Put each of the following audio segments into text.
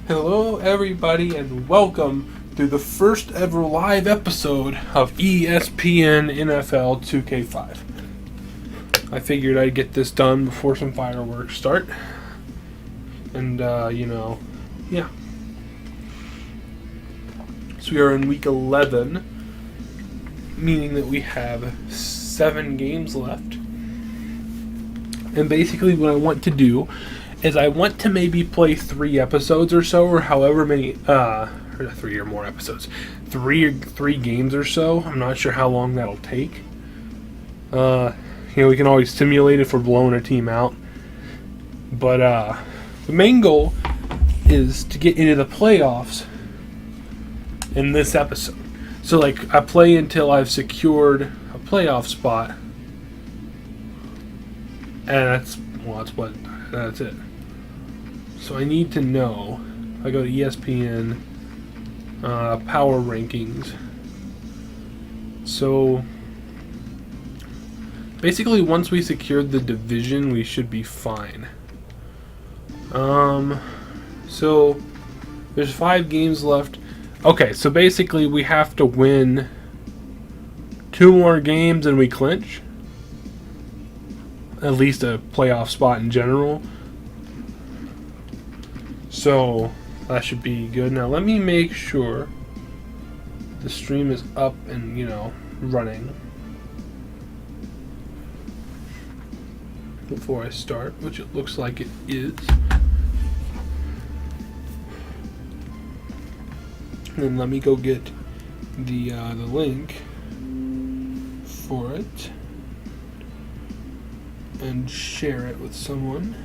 Hello, everybody, and welcome to the first ever live episode of ESPN NFL 2K5. I figured I'd get this done before some fireworks start. And, yeah. So we are in week 11, meaning that we have 7 games left. And basically what I want to do is I want to maybe play 3 episodes or so, or however many, 3 or more episodes. 3 games or so. I'm not sure how long that'll take. We can always simulate if we're blowing a team out. But the main goal is to get into the playoffs in this episode. So, I play until I've secured a playoff spot. And that's it. So I need to know. I go to ESPN power rankings. So basically, once we secured the division, we should be fine. So there's 5 games left. Okay, so basically we have to win 2 more games and we clinch. At least a playoff spot in general. So that should be good. Now let me make sure the stream is up and, running before I start, which it looks like it is. And then let me go get the link for it and share it with someone.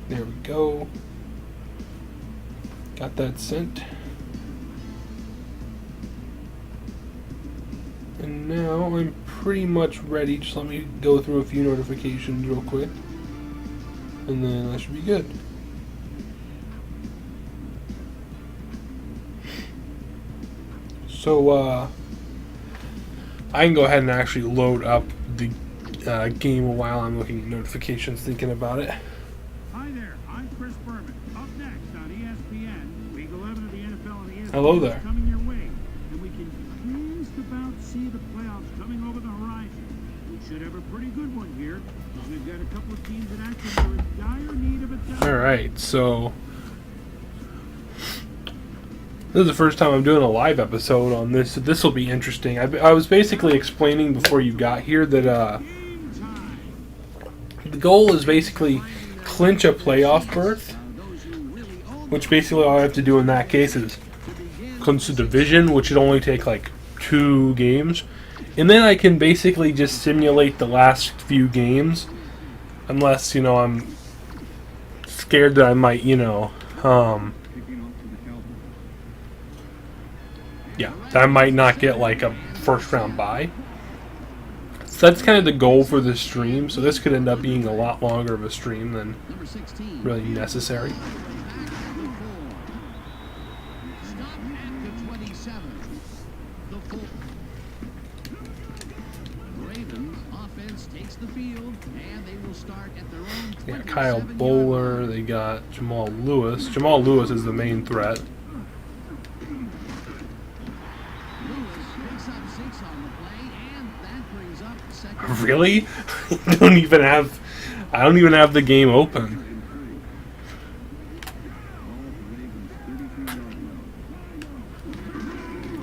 There we go. Got that sent. And now I'm pretty much ready. Just let me go through a few notifications real quick. And then that should be good. So, I can go ahead and actually load up the game while I'm looking at notifications, thinking about it. Hi there, I'm Chris Berman. Up next on ESPN, Week 11 of the NFL and ESPN Hello there. is coming your way. And we can just about see the playoffs coming over the horizon. We should have a pretty good one here, because we've got a couple of teams that actually are in dire need of a down. Alright, so this is the first time I'm doing a live episode on this, so this will be interesting. I was basically explaining before you got here that the goal is basically clinch a playoff berth, which basically all I have to do in that case is clinch the division, which would only take 2 games, and then I can basically just simulate the last few games, unless I'm scared that I might that I might not get a first round bye. So that's kind of the goal for this stream. So this could end up being a lot longer of a stream than really necessary. They got Kyle Bowler, they got Jamal Lewis. Jamal Lewis is the main threat. Really? I don't even have the game open.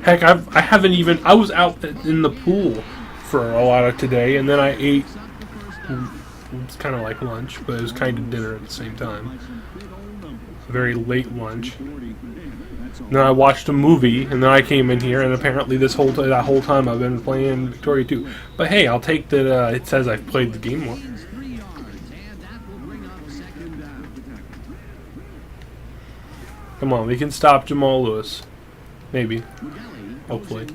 Heck, I was out in the pool for a lot of today, and then I ate. It's kind of like lunch, but it was kind of dinner at the same time. A very late lunch. And then I watched a movie, and then I came in here, and apparently that whole time I've been playing Victoria 2. But hey, I'll take that it says I've played the game more. Come on, we can stop Jamal Lewis. Maybe. Hopefully.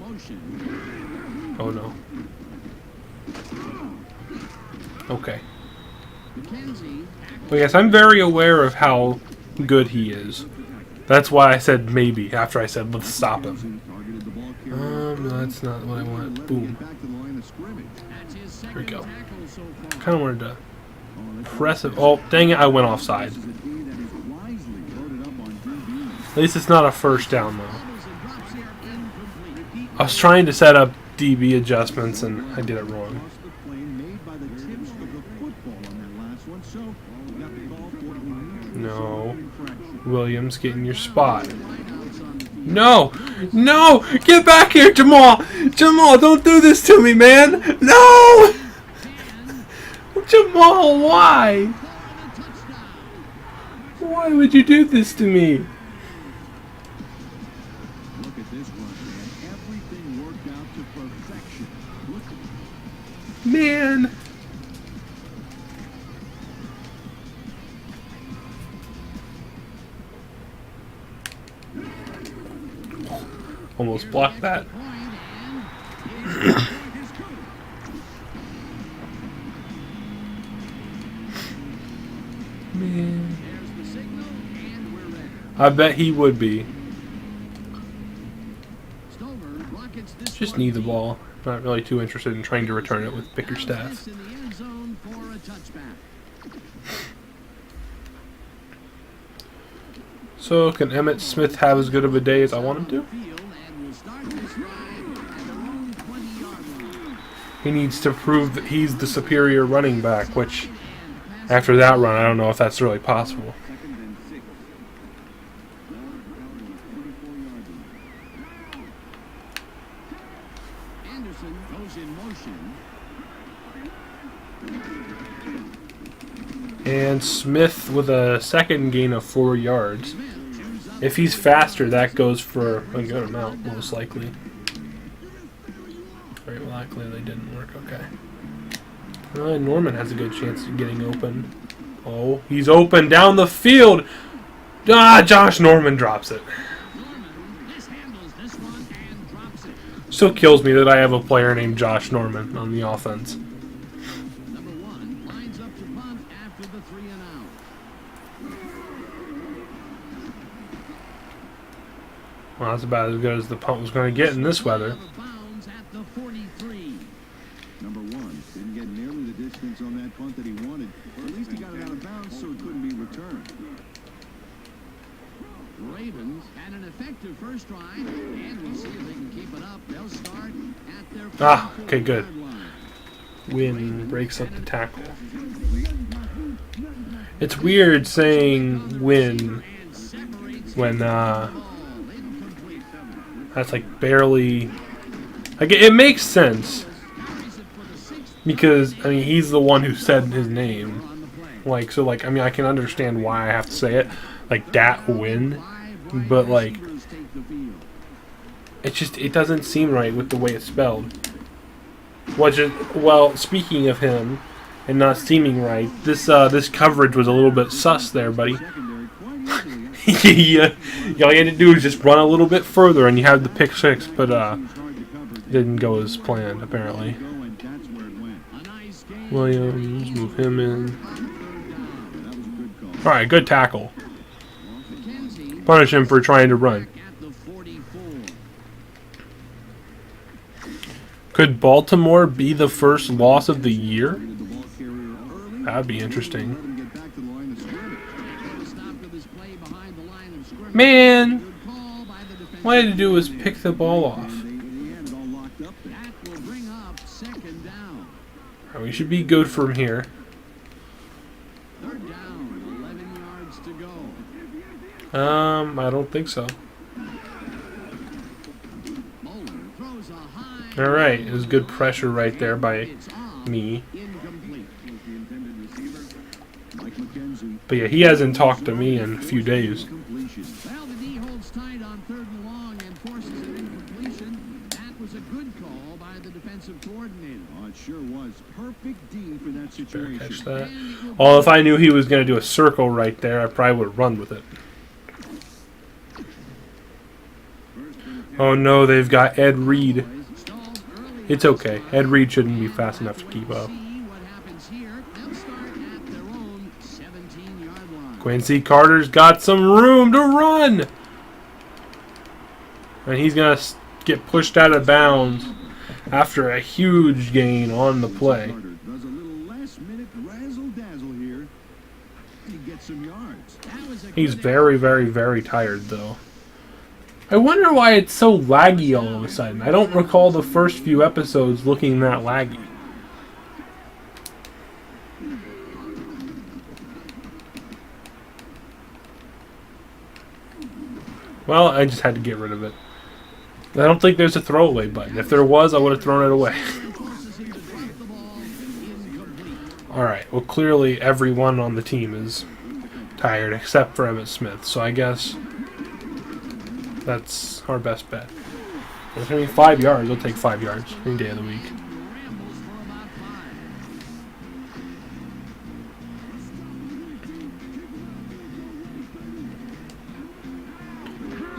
Oh no. Okay. But yes, I'm very aware of how good he is. That's why I said maybe after I said let's stop him. No, that's not what I want. Boom. Here we go. Kind of wanted to press it. Oh, dang it, I went offside. At least it's not a first down, though. I was trying to set up DB adjustments, and I did it wrong. No. Williams, get in your spot. No! No! Get back here, Jamal! Jamal, don't do this to me, man! No! Jamal, why? Why would you do this to me? Look at this one, man. Everything worked out to perfection. Man. Almost blocked that. Man. I bet he would be. Just need the ball. Not really too interested in trying to return it with Bickerstaff. So, can Emmitt Smith have as good of a day as I want him to? He needs to prove that he's the superior running back, which, after that run, I don't know if that's really possible. And Smith with a second gain of 4 yards. If he's faster, that goes for a good amount, most likely. Very likely they didn't work. Okay. Norman has a good chance of getting open. Oh, he's open down the field. Ah, Josh Norman drops it. Still kills me that I have a player named Josh Norman on the offense. Well, that's about as good as the punt was going to get in this weather. Number one didn't get nearly the distance on that punt that he wanted. Or at least he got it out of bounds so it couldn't be returned. Ravens had an effective first drive, and we'll see if they can keep it up. They'll start at their okay, good. Win breaks up the tackle. It's weird saying win when that's like barely. Like it makes sense because I mean he's the one who said his name. Like so, like I mean I can understand why I have to say it like that win, but like it doesn't seem right with the way it's spelled. Well, speaking of him and not seeming right, this coverage was a little bit sus there, buddy. Yeah, all you had to do is just run a little bit further and you have the pick six, but didn't go as planned apparently. Williams, move him in. All right, good tackle. Punish him for trying to run. Could Baltimore be the first loss of the year? That'd be interesting. Man! All I had to do was pick the ball off. Right, we should be good from here. I don't think so. Alright, it was good pressure right there by me. But yeah, he hasn't talked to me in a few days. Well, the D holds tight on 3rd and long and forces an incompletion. That was a good call by the defensive coordinator. Oh, it sure was. Perfect D for that situation. Better catch that. Oh, if I knew he was going to do a circle right there, I probably would have run with it. Oh no, they've got Ed Reed. It's okay. Ed Reed shouldn't be fast enough to keep up. Quincy Carter's got some room to run. And he's going to get pushed out of bounds. after a huge gain on the play. Does a little last-minute razzle-dazzle here. He gets some yards. He's very, very, very tired, though. I wonder why it's so laggy all of a sudden. I don't recall the first few episodes looking that laggy. Well, I just had to get rid of it. I don't think there's a throwaway button. If there was, I would have thrown it away. Alright, well clearly everyone on the team is tired except for Emmitt Smith, so I guess that's our best bet. If I mean 5 yards, I'll take 5 yards any day of the week.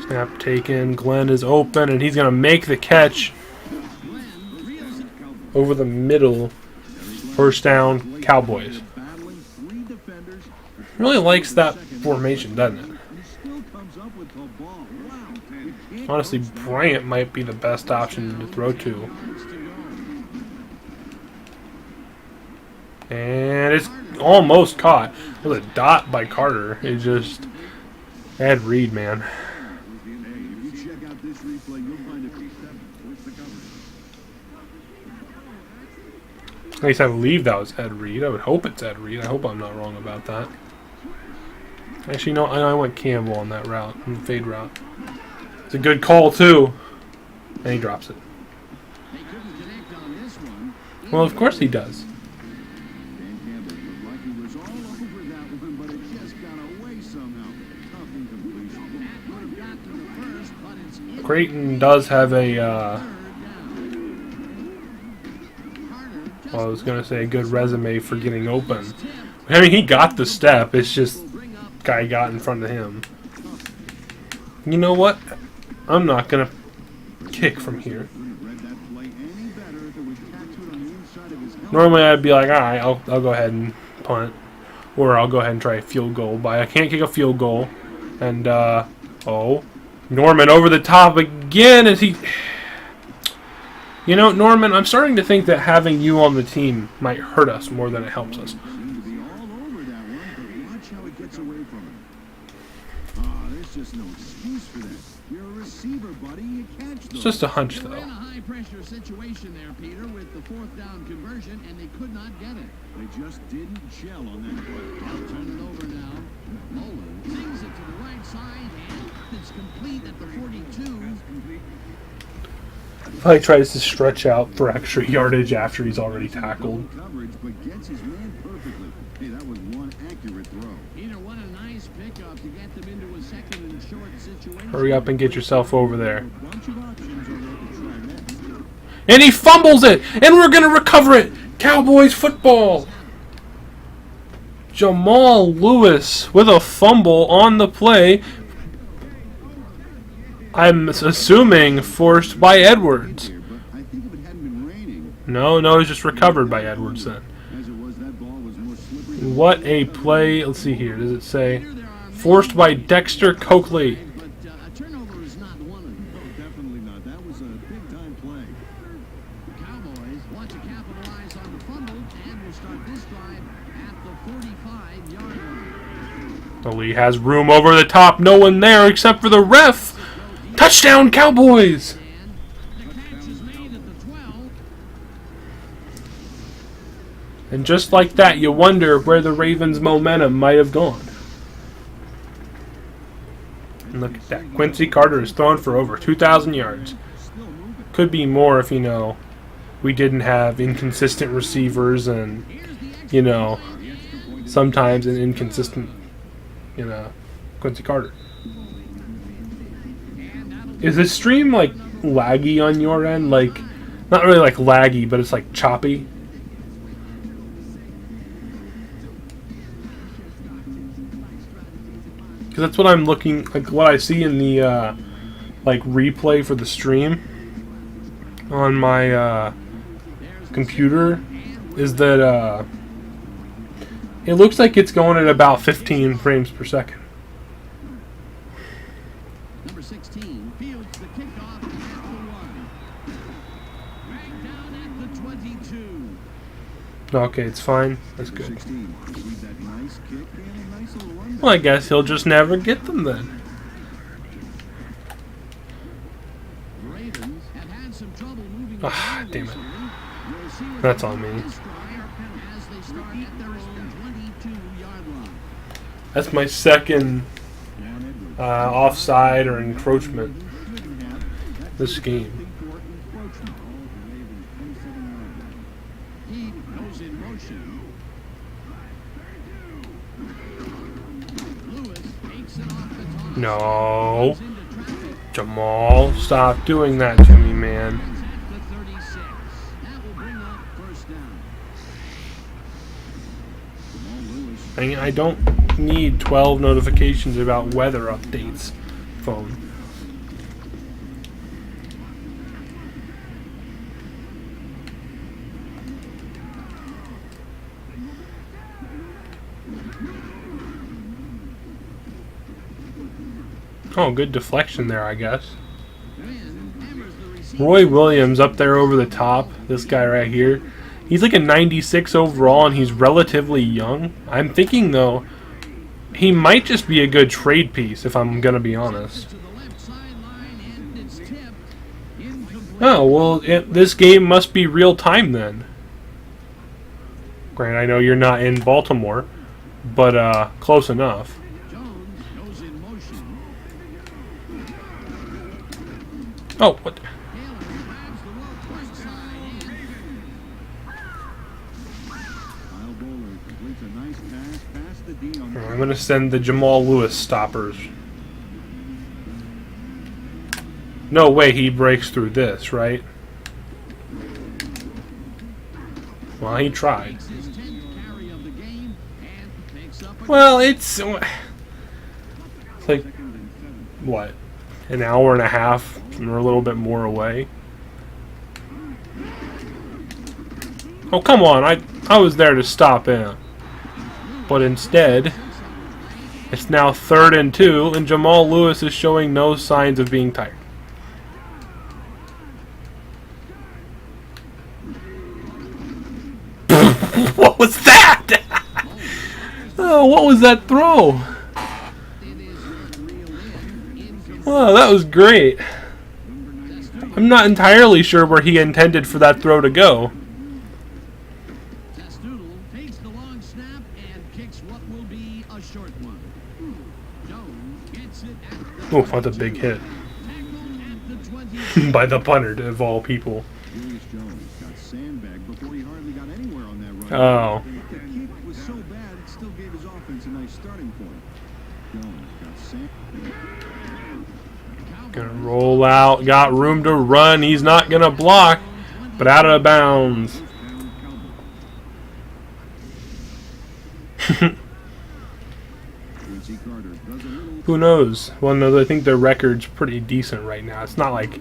Snap taken, Glenn is open, and he's going to make the catch over the middle. First down, Cowboys. Really likes that formation, doesn't it? Honestly, Bryant might be the best option to throw to. And it's almost caught. With a dot by Carter. It just... Ed Reed, man. At least I believe that was Ed Reed. I would hope it's Ed Reed. I hope I'm not wrong about that. Actually, no, I went Campbell on that route, on the fade route. It's a good call, too. And he drops it. Well, of course he does. Creighton does have a, well, I was going to say a good resume for getting open. I mean, he got the step. It's just guy got in front of him. You know what? I'm not going to kick from here. Normally I'd be like, alright, I'll go ahead and punt. Or I'll go ahead and try a field goal. But I can't kick a field goal. And, oh. Norman over the top again as he... You know, Norman, I'm starting to think that having you on the team might hurt us more than it helps us. It's just a hunch, though. They're in a high-pressure situation there, Peter, with the fourth down conversion, and they could not get it. They just didn't gel on that play. They'll turn it over now. Nolan sings it to the right side, and it's complete at the 42. He tries to stretch out for extra yardage after he's already tackled. Coverage, but gets his man perfectly. Hey, that was one accurate throw. Peter, what a nice pickup to get them into a second and short situation. Hurry up and get yourself over there. And he fumbles it! And we're going to recover it! Cowboys football! Jamal Lewis with a fumble on the play. I'm assuming forced by Edwards. No, it was just recovered by Edwards then. What a play. Let's see here. Does it say forced by Dexter Coakley? But a turnover is not one of them. No, definitely not. That was a big-time play. The Cowboys want to capitalize on the fumble and will start this drive at the 45-yard line. The Lee has room over the top. No one there except for the ref. Touchdown, Cowboys! And the catch is made at the 12. And just like that, you wonder where the Ravens' momentum might have gone. And look at that. Quincy Carter is thrown for over 2,000 yards. Could be more if, we didn't have inconsistent receivers and, sometimes an inconsistent, Quincy Carter. Is the stream, laggy on your end? Not really, laggy, but it's, choppy? Because that's what I'm looking... what I see in the, replay for the stream on my, computer is that, it looks like it's going at about 15 frames per second. Number 16 fields the kickoff at the 1. the 22. Okay, it's fine. That's good. 16. With that nice kick and a nice little run Well, I guess he'll just never get them then. The Ravens have had some trouble moving the Ah, ball damn it. recently. We'll see what That's they on do me. this drive as they start at their own 22-yard line. That's my second offside or encroachment this game. He goes in motion. Lewis takes it off the top. No. Goes into traffic. Jamal, stop doing that to me, man. Runs at the 36. That will bring up first down. I don't need 12 notifications about weather updates, phone. Oh, good deflection there, I guess. Wynn hammers the receiver. Roy Williams up there over the top. This guy right here. He's like a 96 overall, and he's relatively young. I'm thinking, though, he might just be a good trade piece, if I'm going to be honest. To the left sideline, and it's tipped. Incomplete. Oh, well, this game must be real time then. Grant, I know you're not in Baltimore, but close enough. Jones goes in motion. Oh, what? Taylor grabs the rope right side and Kyle Bowler completes a nice pass past the D on I'm going to send the Jamal Lewis stoppers. No way he breaks through this, right? Well, he tried. makes his 10th carry of the game and picks up a Well, it's like, what, an hour and a half or a little bit more away. Oh, come on. I was there to stop him. But instead, it's now 3rd and 2, and Jamal Lewis is showing no signs of being tired. What was that? Oh, what was that throw? it is not real in. Incomplete. Oh, that was great. I'm not entirely sure where he intended for that throw to go. Testoodle takes the long snap and kicks what will be a short one. Jones gets it at the Oh, that's a big hit. tackle at the 20. By the punter, of all people. Julius Jones got sandbagged before he hardly got anywhere on that run. Oh. The kick was so bad, it still gave his offense a nice starting point. Jones got sandbagged. Gonna roll out. Got room to run. He's not gonna block, but out of bounds. Quincy Carter does a little Who knows? Well, no, I think their record's pretty decent right now. It's not like,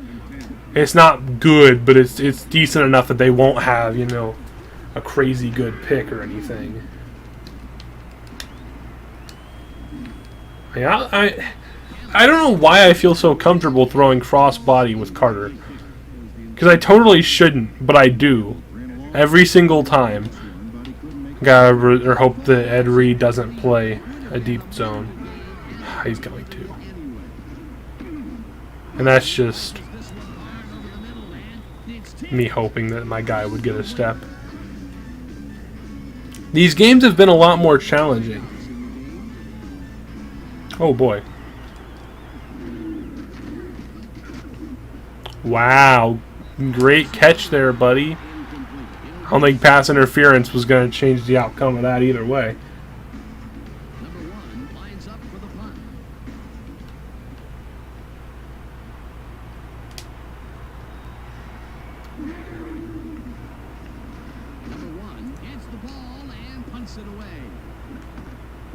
it's not good, but it's decent enough that they won't have, you know, a crazy good pick or anything. Yeah, I don't know why I feel so comfortable throwing crossbody with Carter. Because I totally shouldn't, but I do. Every single time. Gotta hope that Ed Reed doesn't play a deep zone. He's going to. And that's just me hoping that my guy would get a step. These games have been a lot more challenging. Oh boy. Wow. Great catch there, buddy. I don't think pass interference was going to change the outcome of that either way. Number 1 lines up for the punt. Number 1 gets the ball and punts it away.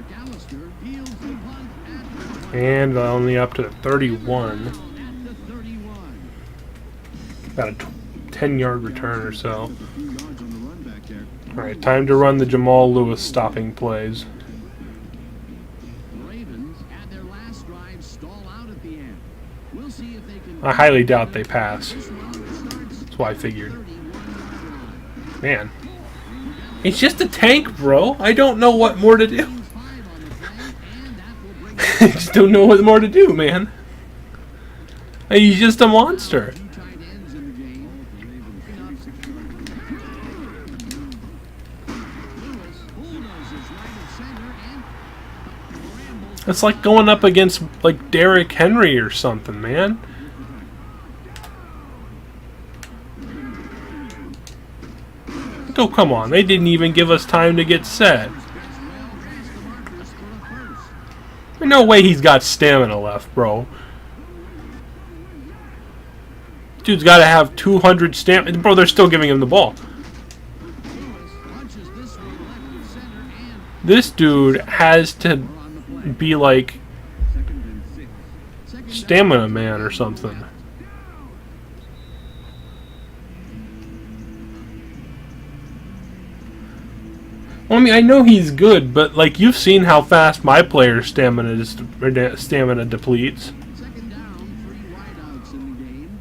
McAllister fields the punt at the 20. And only up to 31. At the 31. About a 10-yard return or so. a few yards on the run back there. Alright, time to run the Jamal Lewis stopping plays. The Ravens had their last drive stall out at the end. We'll see if they can. I highly doubt they pass. This one starts That's what I figured. 31-yard line. Man. He's just a tank, bro. I don't know what more to do. I just don't know what more to do, man. He's just a monster. It's like going up against like Derrick Henry or something, man. Oh, come on. They didn't even give us time to get set. There's no way he's got stamina left, bro. Dude's got to have 200 stamina. Bro, they're still giving him the ball. This dude has to be like Stamina Man or something. Well, I mean, I know he's good, but like you've seen how fast my player's stamina depletes. Second down, 3 wideouts in the game.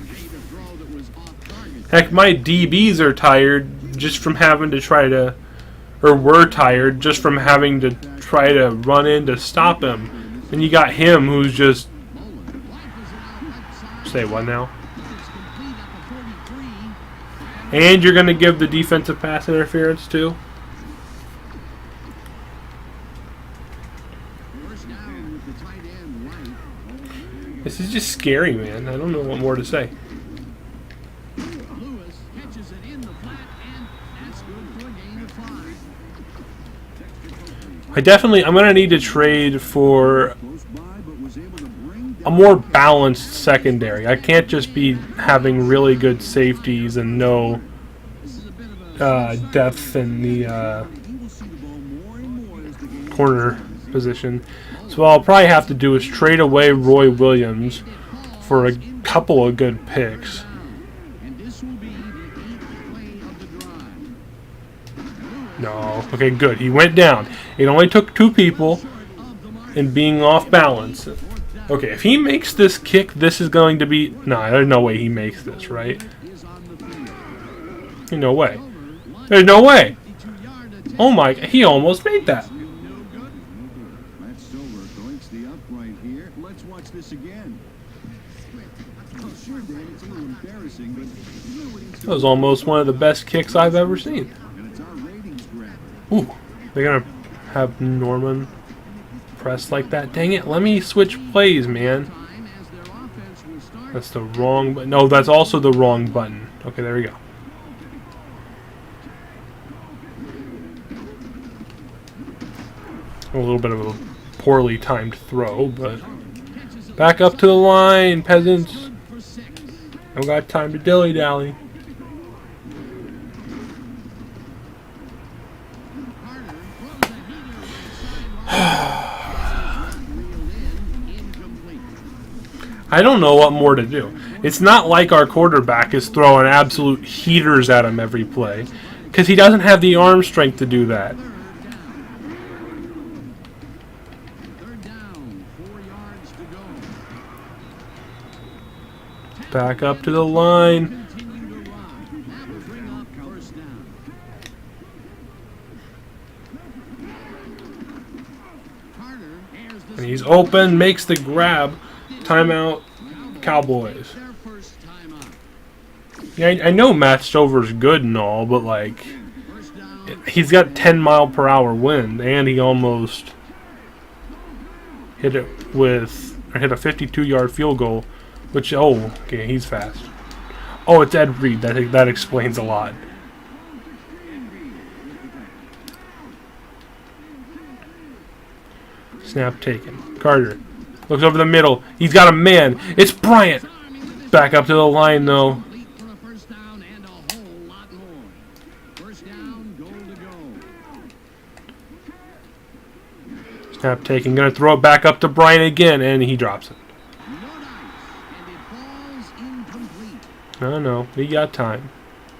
Made a throw that was off target. Heck, my DBs are tired just from having to try to, or were tired just from having to try to run in to stop him. And you got him who's just, say what now? And you're going to give the defensive pass interference too? This is just scary, man. I don't know what more to say. Lewis catches it in the flat, and that's good for a gain of 5. I'm going to need to trade for a more balanced secondary. I can't just be having really good safeties and no depth in the corner position. So what I'll probably have to do is trade away Roy Williams for a couple of good picks. No. Okay, good. He went down. It only took 2 people and being off balance. Okay, if he makes this kick, this is going to be... Nah, there's no way he makes this, right? There's no way. There's no way! Oh my... He almost made that. That was almost one of the best kicks I've ever seen. Ooh, they're going to have Norman press like that. Dang it, let me switch plays, man. That's the wrong button. No, that's also the wrong button. Okay, there we go. A little bit of a poorly timed throw, but back up to the line, peasants. Don't got time to dilly-dally. I don't know what more to do. It's not like our quarterback is throwing absolute heaters at him every play, because he doesn't have the arm strength to do that. Third down, 4 yards to go. Back up to the line. Continue to run. That will bring up first down. Carter airs the And he's open, makes the grab. Timeout, Cowboys. their first timeout. Yeah, I know Matt Stover's good and all, but like, First down. he's got 10-mile-per-hour wind, and he almost hit it hit a 52-yard field goal, which, oh, okay, he's fast. Oh, it's Ed Reed. That explains a lot. Snap taken. Carter looks over the middle. He's got a man. It's Bryant. Back up to the line, though. Complete for a first down and a whole lot more. First down, goal to go. Snap taken. Going to throw it back up to Bryant again, and he drops it. No dice, and it falls incomplete. No, he got time.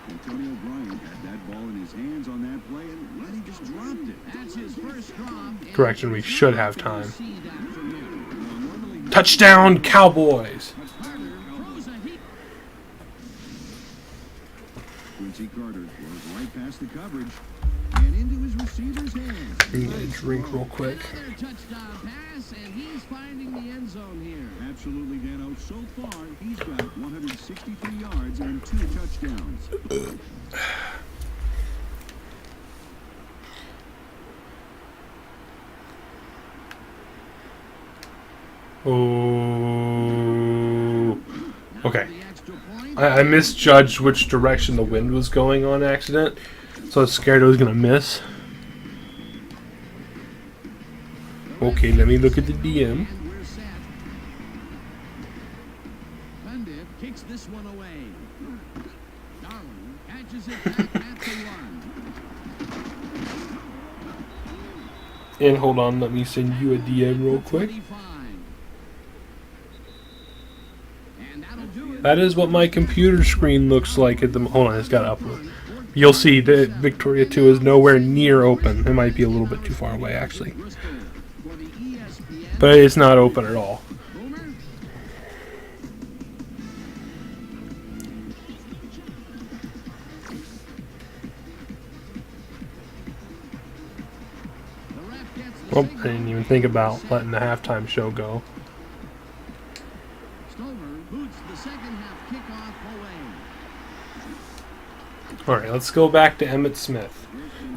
Antonio Bryant had that ball in his hands on that play, and then he just dropped it. That's his first drop. Correction, we should have time. See that from him. Touchdown, Cowboys. Quincy Carter goes right past the coverage and into his receiver's hands. I'm gonna drink real quick. Another touchdown pass, and he's finding the end zone here. Absolutely, Dano. So far, he's got 163 yards and 2 touchdowns. Oh. Okay. I misjudged which direction the wind was going on accident, so I was scared it was going to miss. Okay, let me look at the DM. And we're set. Cundiff kicks this one away. Darwin catches it back at the 1. And hold on, let me send you a DM real quick. 25. And that'll do it. That is what my computer screen looks like at the hold on, it's got to upload. You'll see that Victoria 2 is nowhere near open. It might be a little bit too far away, actually. Bristol for the ESPN. But it's not open at all. Boomer. The ref gets the Oh, I signal. didn't even think about letting the halftime show go. Stover boots the second half kickoff away. Alright, let's go back to Emmitt Smith.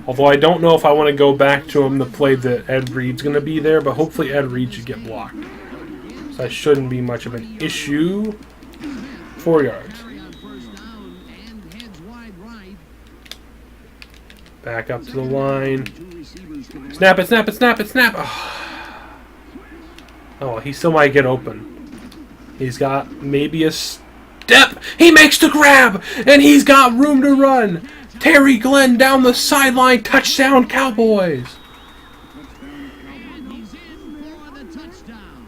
Although I don't know if I want to go back to him the play that Ed Reed's going to be there, but hopefully Ed Reed should get blocked. So that shouldn't be much of an issue. 4 yards. Carry on first down and heads wide right. Back up to the line. Two receivers to the Snap it, snap it, snap it, snap it. Oh, he still might get open. He's got maybe a step. He makes the grab, and he's got room to run. Terry Glenn down the sideline. Touchdown, Cowboys. And he's in for the touchdown.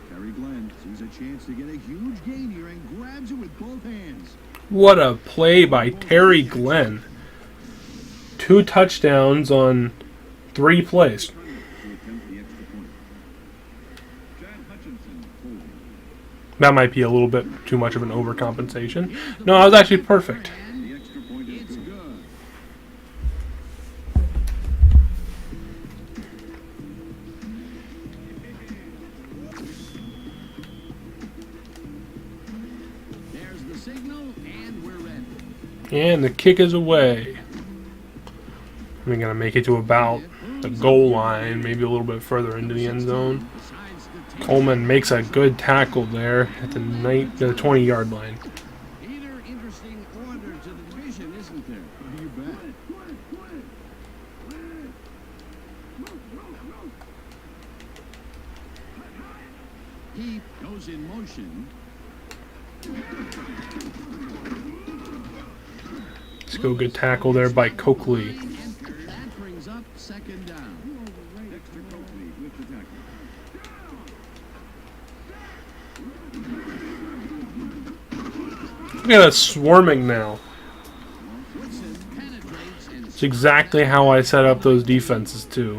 Terry Glenn sees a chance to get a huge gain here and grabs it with both hands. What a play by Terry Glenn. 2 touchdowns on 3 plays. To attempt the extra point. Chad Hutchinson holding. That might be a little bit too much of an overcompensation. No, I was actually perfect. The extra point is It's good. good. There's the signal, and we're ready. And the kick is away. We're going to make it to about the goal line, maybe a little bit further into the end zone. Decides to take Coleman makes a good tackle there at the 20-yard line. Peter, interesting order to the division, isn't there? You bet. He goes in motion. Let's go good tackle there by Coakley. That brings up second down. Dexter Coakley with the tackle. Look at us swarming now. Woodson penetrates and It's exactly how I set up those defenses too.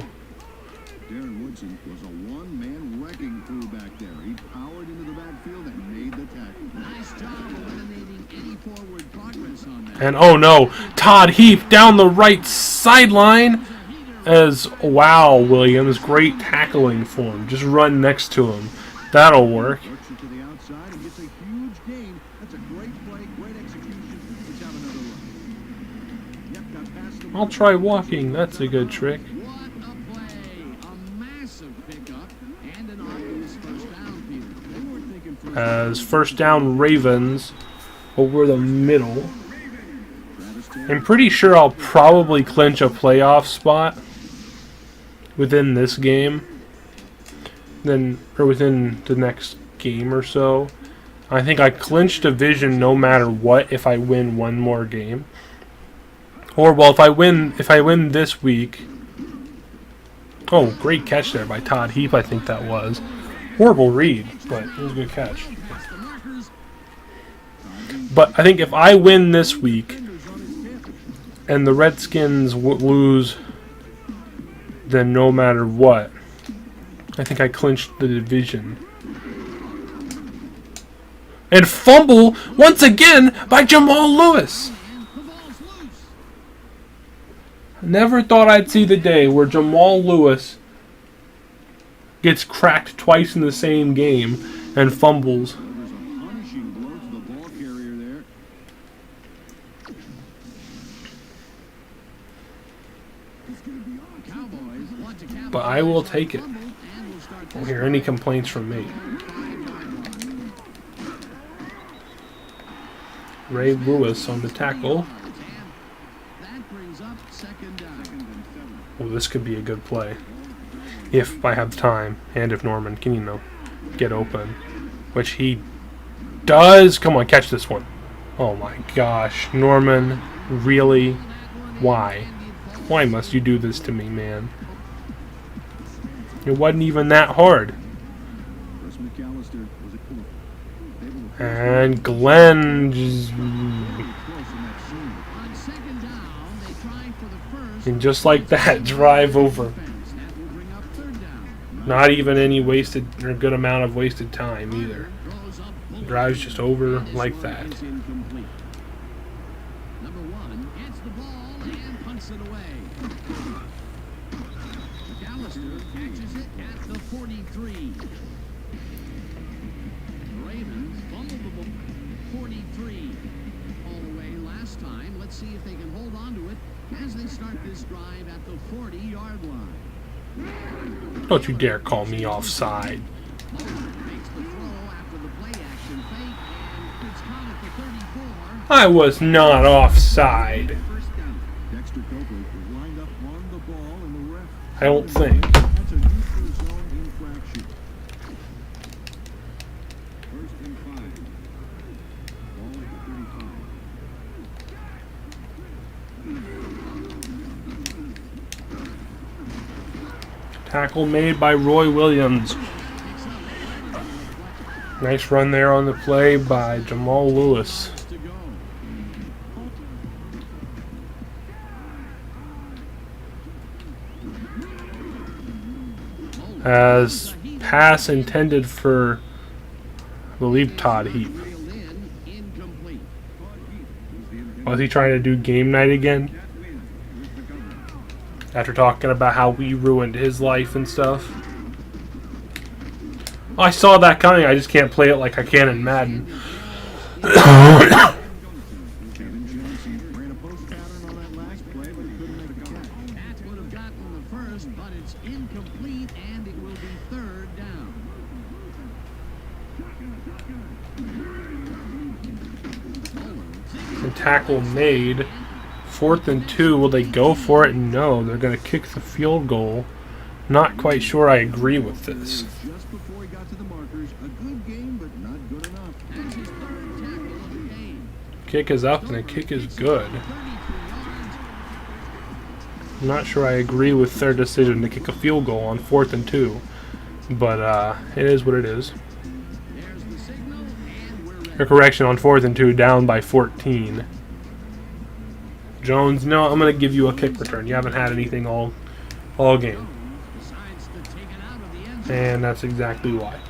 Darren Woodson was a one-man wrecking crew back there. He powered into the backfield and made the tackle. nice job eliminating any forward progress on that. And oh no, Todd Heap down the right sideline as wow, Williams, great tackling for him. Just run next to him. That'll work. Works it to the outside and gets a huge gain. That's a great play, great execution. Let's have another look. Yep, got past the I'll try walking. That's a good trick. What a play. A massive pickup and an obvious first down, Peter. They weren't thinking first. As first down Ravens over the middle. Travis Taylor. I'm pretty sure I'll probably clinch a playoff spot within this game. Or within the next game or so. I think I clinch division no matter what if I win one more game. Or well, if I win this week. Oh, great catch there by Todd Heap, I think that was. Horrible read, but it was a good catch. Past the markers. But I think if I win this week and the Redskins lose, then no matter what, I think I clinched the division. And fumble once again by Jamal Lewis. Never thought I'd see the day where Jamal Lewis gets cracked twice in the same game and fumbles. But I will take it. Won't hear any complaints from me. Ray Lewis on the tackle. Well, this could be a good play. If I have time, and if Norman can, you know, get open. Which he does. Come on, catch this one. Oh my gosh. Norman, really? Why? Why must you do this to me, man? It wasn't even that hard. And Glenn just... And just like that, drive over. Not even any wasted or good amount of wasted time either. Drives just over like that. Number 1 gets the ball and punts it away. McAllister catches it at the 43. The Ravens fumbled the ball. 43 all the way last time. Let's see if they can hold on to it as they start this drive at the 40-yard line. Don't you dare call me offside. Makes the throw after the play action fake, and it's caught at the 34. I was not offside. Dexter Copeland was lined up on the ball, and the ref. I don't think. That's a neutral zone infraction. 1st and 5. Ball at the 35. Tackle made by Roy Williams. Nice run there on the play by Jamal Lewis. As pass intended for, I believe, Todd Heap. Was he trying to do game night again? After talking about how we ruined his life and stuff. I saw that coming. I just can't play it like I can in Madden. Kevin Johnson ran a post pattern on that last play, but he couldn't make the catch. That would have gotten the first, but it's incomplete, and it will be 3rd down. And tackle made. 4th and 2. Will they go for it? No. They're going to kick the field goal. Not quite sure I agree with this. Just before he got to the markers, a good game, but not good enough. That's his 3rd tackle of the game. Kick is up and the kick is good. I'm not sure I agree with their decision to kick a field goal on 4th and 2. But it is what it is. There's the signal, and we're ready. A correction on 4th and 2, down by 14. Jones, no, I'm going to give you a kick return. You haven't had anything all game. Decides to take it out of the end zone. And that's exactly why.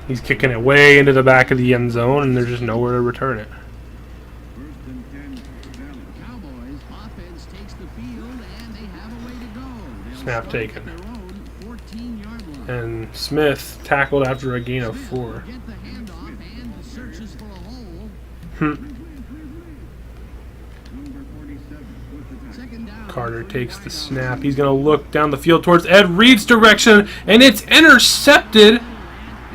He's kicking it way into the back of the end zone, and there's just nowhere to return it. 1st and 10. Valley. Cowboys offense takes the field, and they have a way to go. They'll Snap start taken. at their own 14-yard line. And Smith tackled after a gain of 4. Will get the handoff and searches for a hole. Number 47 with the tackle. 2nd down. Carter takes the snap. He's going to look down the field towards Ed Reed's direction, and it's intercepted.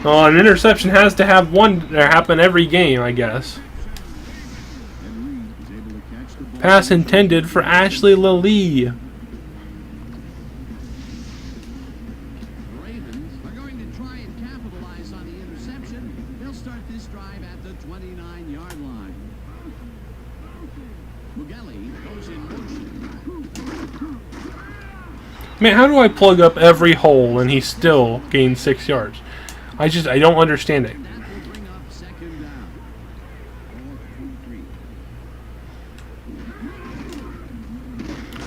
Oh, an interception has to have one happen every game, I guess. And Reed is able to catch the ball. Pass intended for Ashley Lilly. The Ravens are going to try and capitalize on the interception. They'll start this drive at the 29-yard line. Mugelli goes in motion. Man, how do I plug up every hole and he still gains 6 yards? I don't understand it. That will bring up 2nd down. Ball at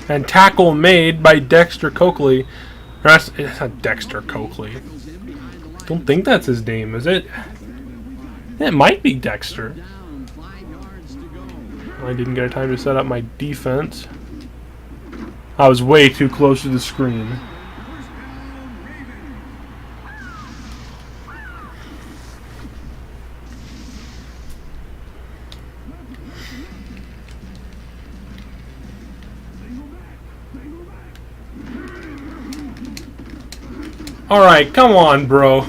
23. And tackle made by Dexter Coakley It's not Dexter Coakley. Don't think that's his name, is it? It might be Dexter. I didn't get time to set up my defense. I was way too close to the screen. Alright, come on, bro. I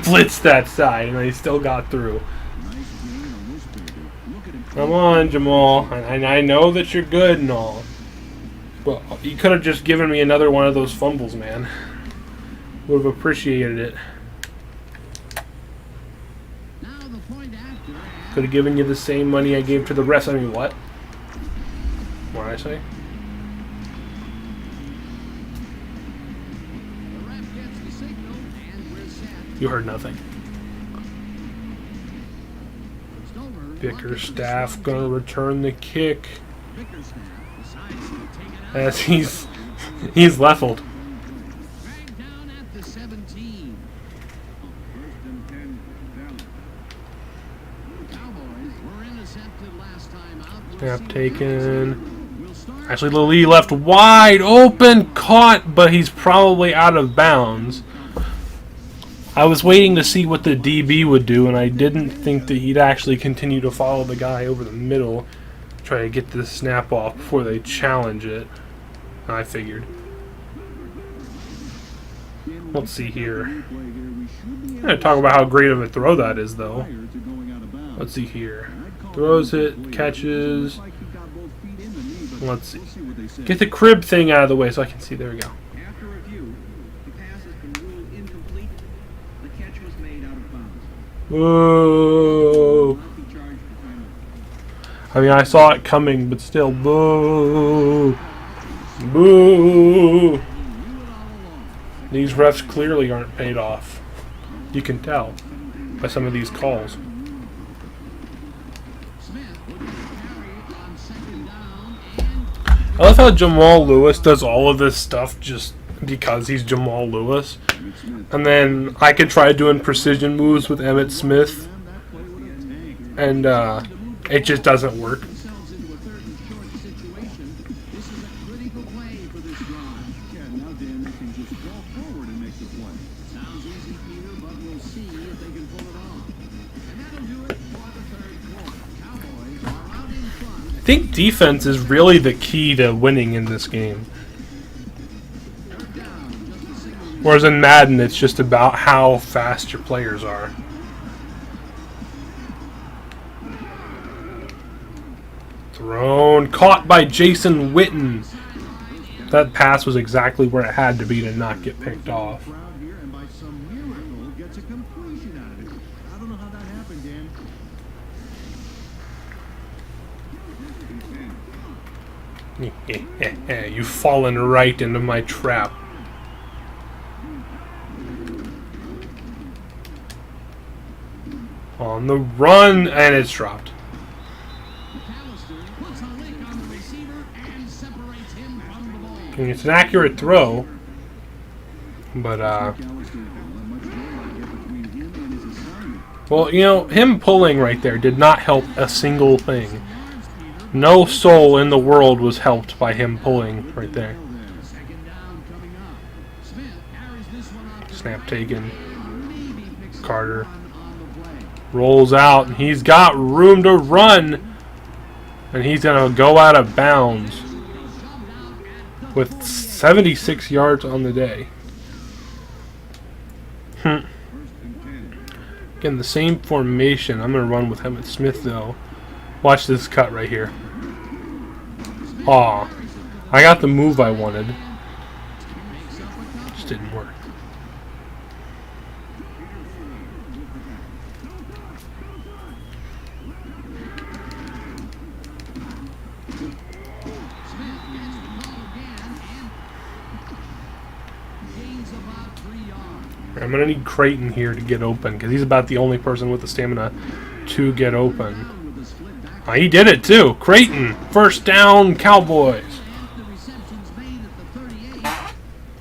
blitzed that side and I still got through. Come on, Jamal. I know that you're good and all. But you could have just given me another one of those fumbles, man. Would have appreciated it. Could have given you the same money I gave to the rest. I mean, what? What did I say? You heard nothing. Bickerstaff gonna return the kick as he's leveled. Snap taken. Actually, Lily left wide open, caught, but he's probably out of bounds. I was waiting to see what the DB would do, and I didn't think that he'd actually continue to follow the guy over the middle, try to get the snap off before they challenge it. I figured. Let's see here. I'm going to talk about how great of a throw that is, though. Let's see here. Throws it, catches. Let's see. Get the crib thing out of the way so I can see. There we go. Boo! I mean, I saw it coming, but still, boo! Boo! These refs clearly aren't paid off. You can tell by some of these calls. I love how Jamal Lewis does all of this stuff just because he's Jamal Lewis. And then I could try doing precision moves with Emmitt Smith, and it just doesn't work. I think defense is really the key to winning in this game. Whereas in Madden, it's just about how fast your players are. Thrown. Caught by Jason Witten. That pass was exactly where it had to be to not get picked off. You've fallen right into my trap. On the run, and it's dropped. And it's an accurate throw, but well, you know, him pulling right there did not help a single thing. No soul in the world was helped by him pulling right there. Snap taken. Carter rolls out, and he's got room to run, and he's going to go out of bounds with 76 yards on the day. Again, the same formation. I'm going to run with Emmitt Smith, though. Watch this cut right here. Aw, I got the move I wanted. Just didn't work. I'm going to need Creighton here to get open, because he's about the only person with the stamina to get open. He did it too. Creighton, first down, Cowboys.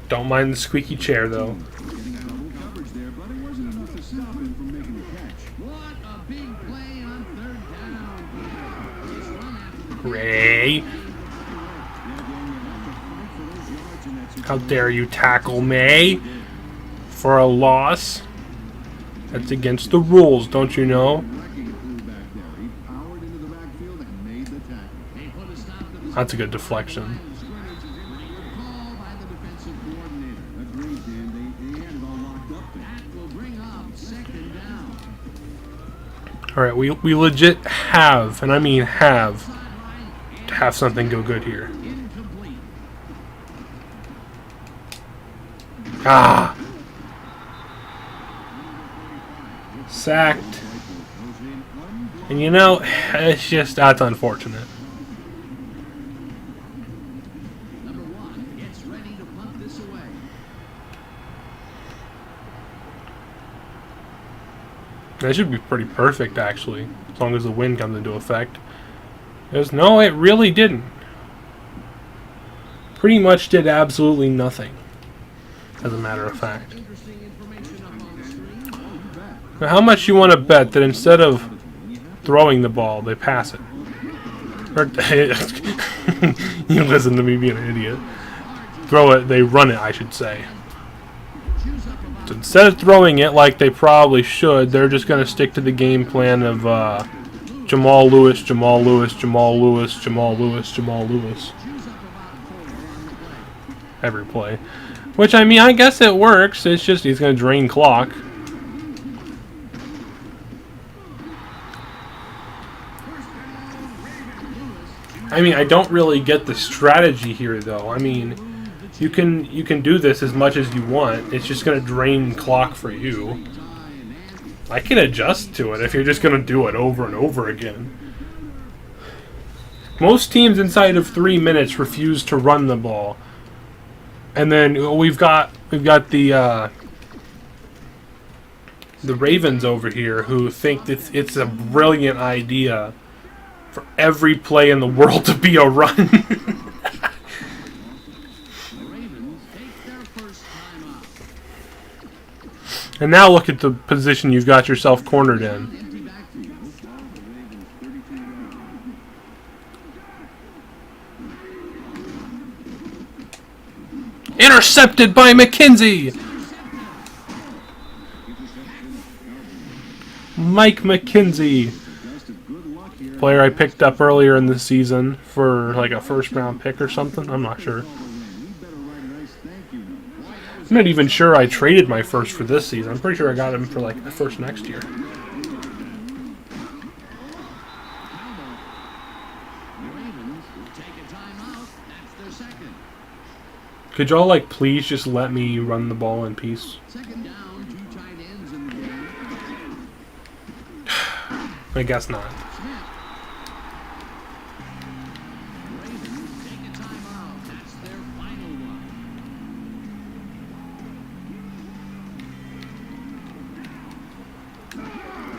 Don't mind the squeaky chair, though. Getting double coverage there, but it wasn't enough to stop him from making the catch. What a big play on third down. This run after the Ray. How dare you tackle me for a loss? That's against the rules, don't you know? That's a good deflection. call by the defensive coordinator. Agreed, Dan. They had it all locked up there. That will bring up second down. Alright, we legit have, and I mean have, to have something go good here. Incomplete. Ah! Sacked. And you know, it's just, that's unfortunate. Number 1 gets ready to punt this away. That should be pretty perfect, actually, as long as the wind comes into effect. No, it really didn't. Pretty much did absolutely nothing, as a matter of fact. Interesting information up on the screen. Now, how much you want to bet that instead of throwing the ball, they pass it? Or, you listen to me being an idiot. Throw it, they run it, I should say. So instead of throwing it like they probably should, they're just going to stick to the game plan of Jamal Lewis, Jamal Lewis, Jamal Lewis, Jamal Lewis, Jamal Lewis. Every play. Which, I mean, I guess it works. It's just he's going to drain clock. I mean, I don't really get the strategy here, though. I mean, you can do this as much as you want. It's just going to drain clock for you. I can adjust to it if you're just going to do it over and over again. Most teams inside of 3 minutes refuse to run the ball. And then we've got the Ravens over here who think that it's a brilliant idea for every play in the world to be a run. The Ravens take their first time out. And now look at the position you've got yourself cornered in. Empty backfield. Intercepted by McKenzie! Mike McKenzie. Player I picked up earlier in the season for like a first round pick or something. I'm not sure. I'm not even sure I traded my first for this season. I'm pretty sure I got him for like the first next year. The Ravens will take a timeout. That's their second. Could y'all like please just let me run the ball in peace? Second down, 2 tight ends in the game. I guess not. Ravens take a timeout. That's their final one.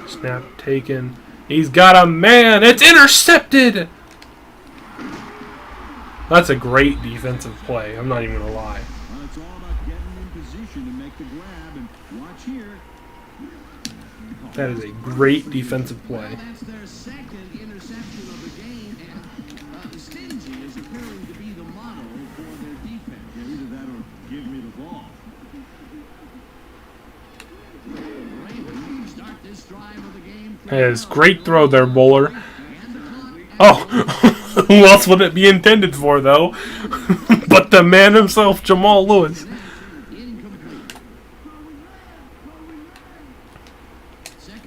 Snap taken. He's got a man. It's intercepted. That's a great defensive play. I'm not even gonna lie. It's all about getting in position to make the grab, and watch here. That is a great defensive play. That's their second interception of the game, and Stingy is appearing to be the model for their defense. Yeah, either that or give me the ball. The Ravens start this drive of the game. That is great throw there, Bowler. Oh, who else would it be intended for, though? But the man himself, Jamal Lewis.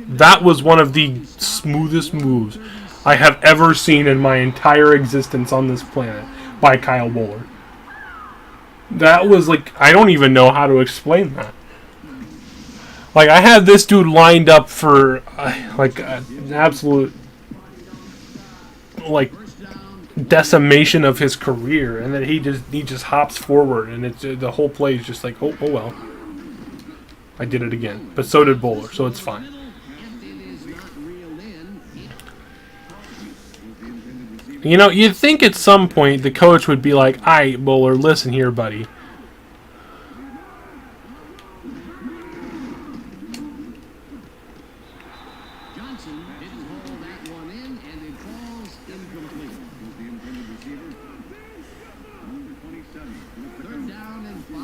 That was one of the smoothest moves I have ever seen in my entire existence on this planet by Kyle Bowler. That was like, I don't even know how to explain that. Like, I had this dude lined up for like an absolute like decimation of his career, and then he just hops forward, and it's the whole play is just like, oh well, I did it again. But so did Bowler, so it's fine. You know, you'd think at some point the coach would be like, "Aight, Bowler, listen here, buddy. Johnson didn't hold that one in, and it falls incomplete. The intended receiver, number 27. Third down and 5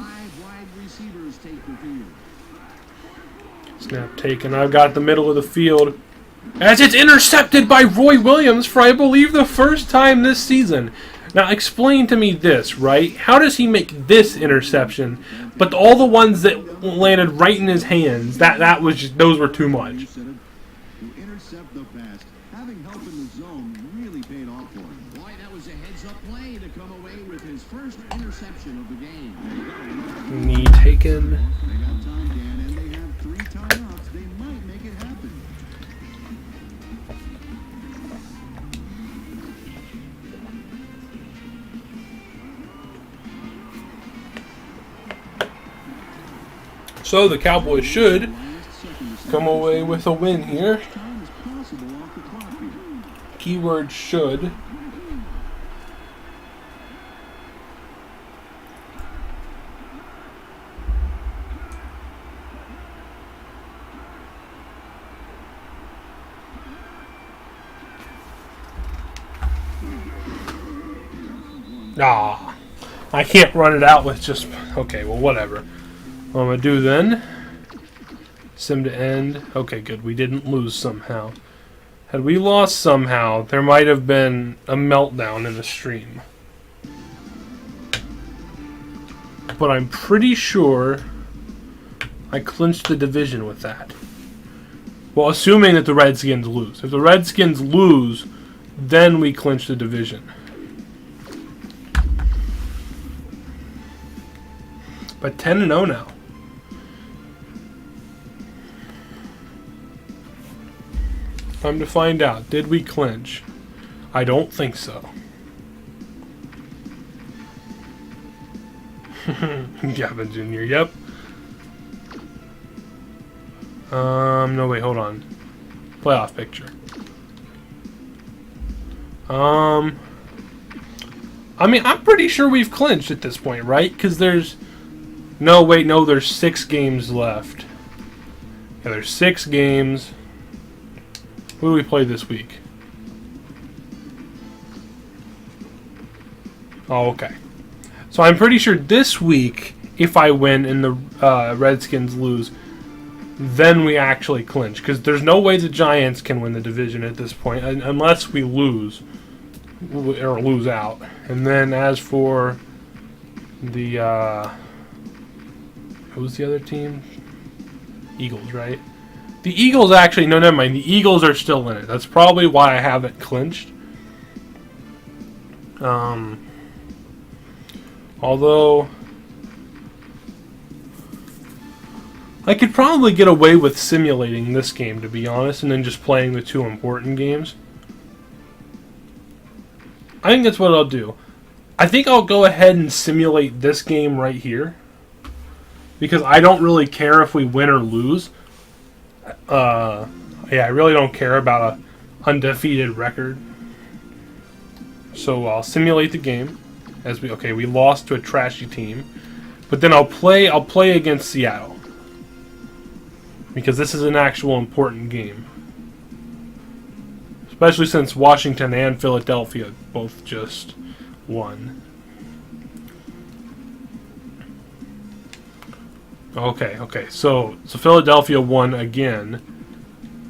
wide receivers take the field. Snap taken. I've got the middle of the field. As it's intercepted by Roy Williams for, I believe, the first time this season. Now, explain to me this, right? How does he make this interception, but all the ones that landed right in his hands, that was just, those were too much. To intercept the pass, having help in the zone really paid off for him. Boy, that was a heads-up play to come away with his first interception of the game. Knee taken. They got time, Dan, and they have 3 timeouts. They might make it happen. So the Cowboys should come away with a win here. Time is possible off the clock here. Keyword should. Ah, I can't run it out with just... Okay, well, whatever. What I'm going to do then... Sim to end. Okay, good. We didn't lose somehow. Had we lost somehow, there might have been a meltdown in the stream. But I'm pretty sure I clinched the division with that. Well, assuming that the Redskins lose. If the Redskins lose, then we clinch the division. But 10-0 now. Time to find out. Did we clinch? I don't think so. Gavin Jr., yep. No, wait, hold on. Playoff picture. I mean, I'm pretty sure we've clinched at this point, right? Because there's... No, wait, no, there's 6 games left. Yeah, there's 6 games. Who do we play this week? Oh, okay. So I'm pretty sure this week, if I win and the Redskins lose, then we actually clinch. Because there's no way the Giants can win the division at this point, unless we lose, or lose out. And then as for the... who's the other team? Eagles, right? The Eagles actually... No, never mind. The Eagles are still in it. That's probably why I haven't clinched. Although... I could probably get away with simulating this game, to be honest, and then just playing the 2 important games. I think that's what I'll do. I think I'll go ahead and simulate this game right here. Because I don't really care if we win or lose. Yeah, I really don't care about a undefeated record. So I'll simulate the game as we lost to a trashy team, but then I'll play against Seattle because this is an actual important game, especially since Washington and Philadelphia both just won. Okay. So Philadelphia won again,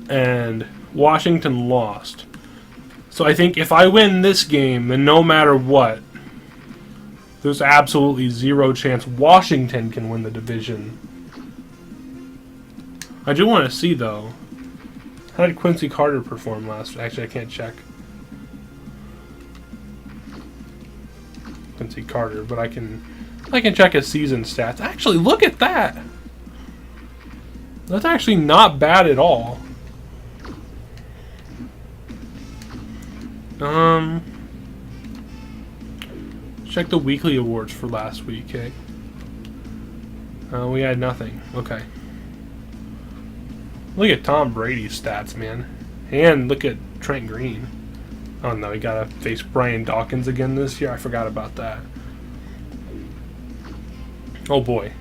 and Washington lost. So I think if I win this game, then no matter what, there's absolutely 0 chance Washington can win the division. I do want to see, though, how did Quincy Carter perform last week? Actually, I can't check Quincy Carter, but I can check his season stats. Actually, look at that. That's actually not bad at all. Check the weekly awards for last week, okay? We had nothing. Okay. Look at Tom Brady's stats, man. And look at Trent Green. Oh no, he got to face Brian Dawkins again this year. I forgot about that. Oh boy.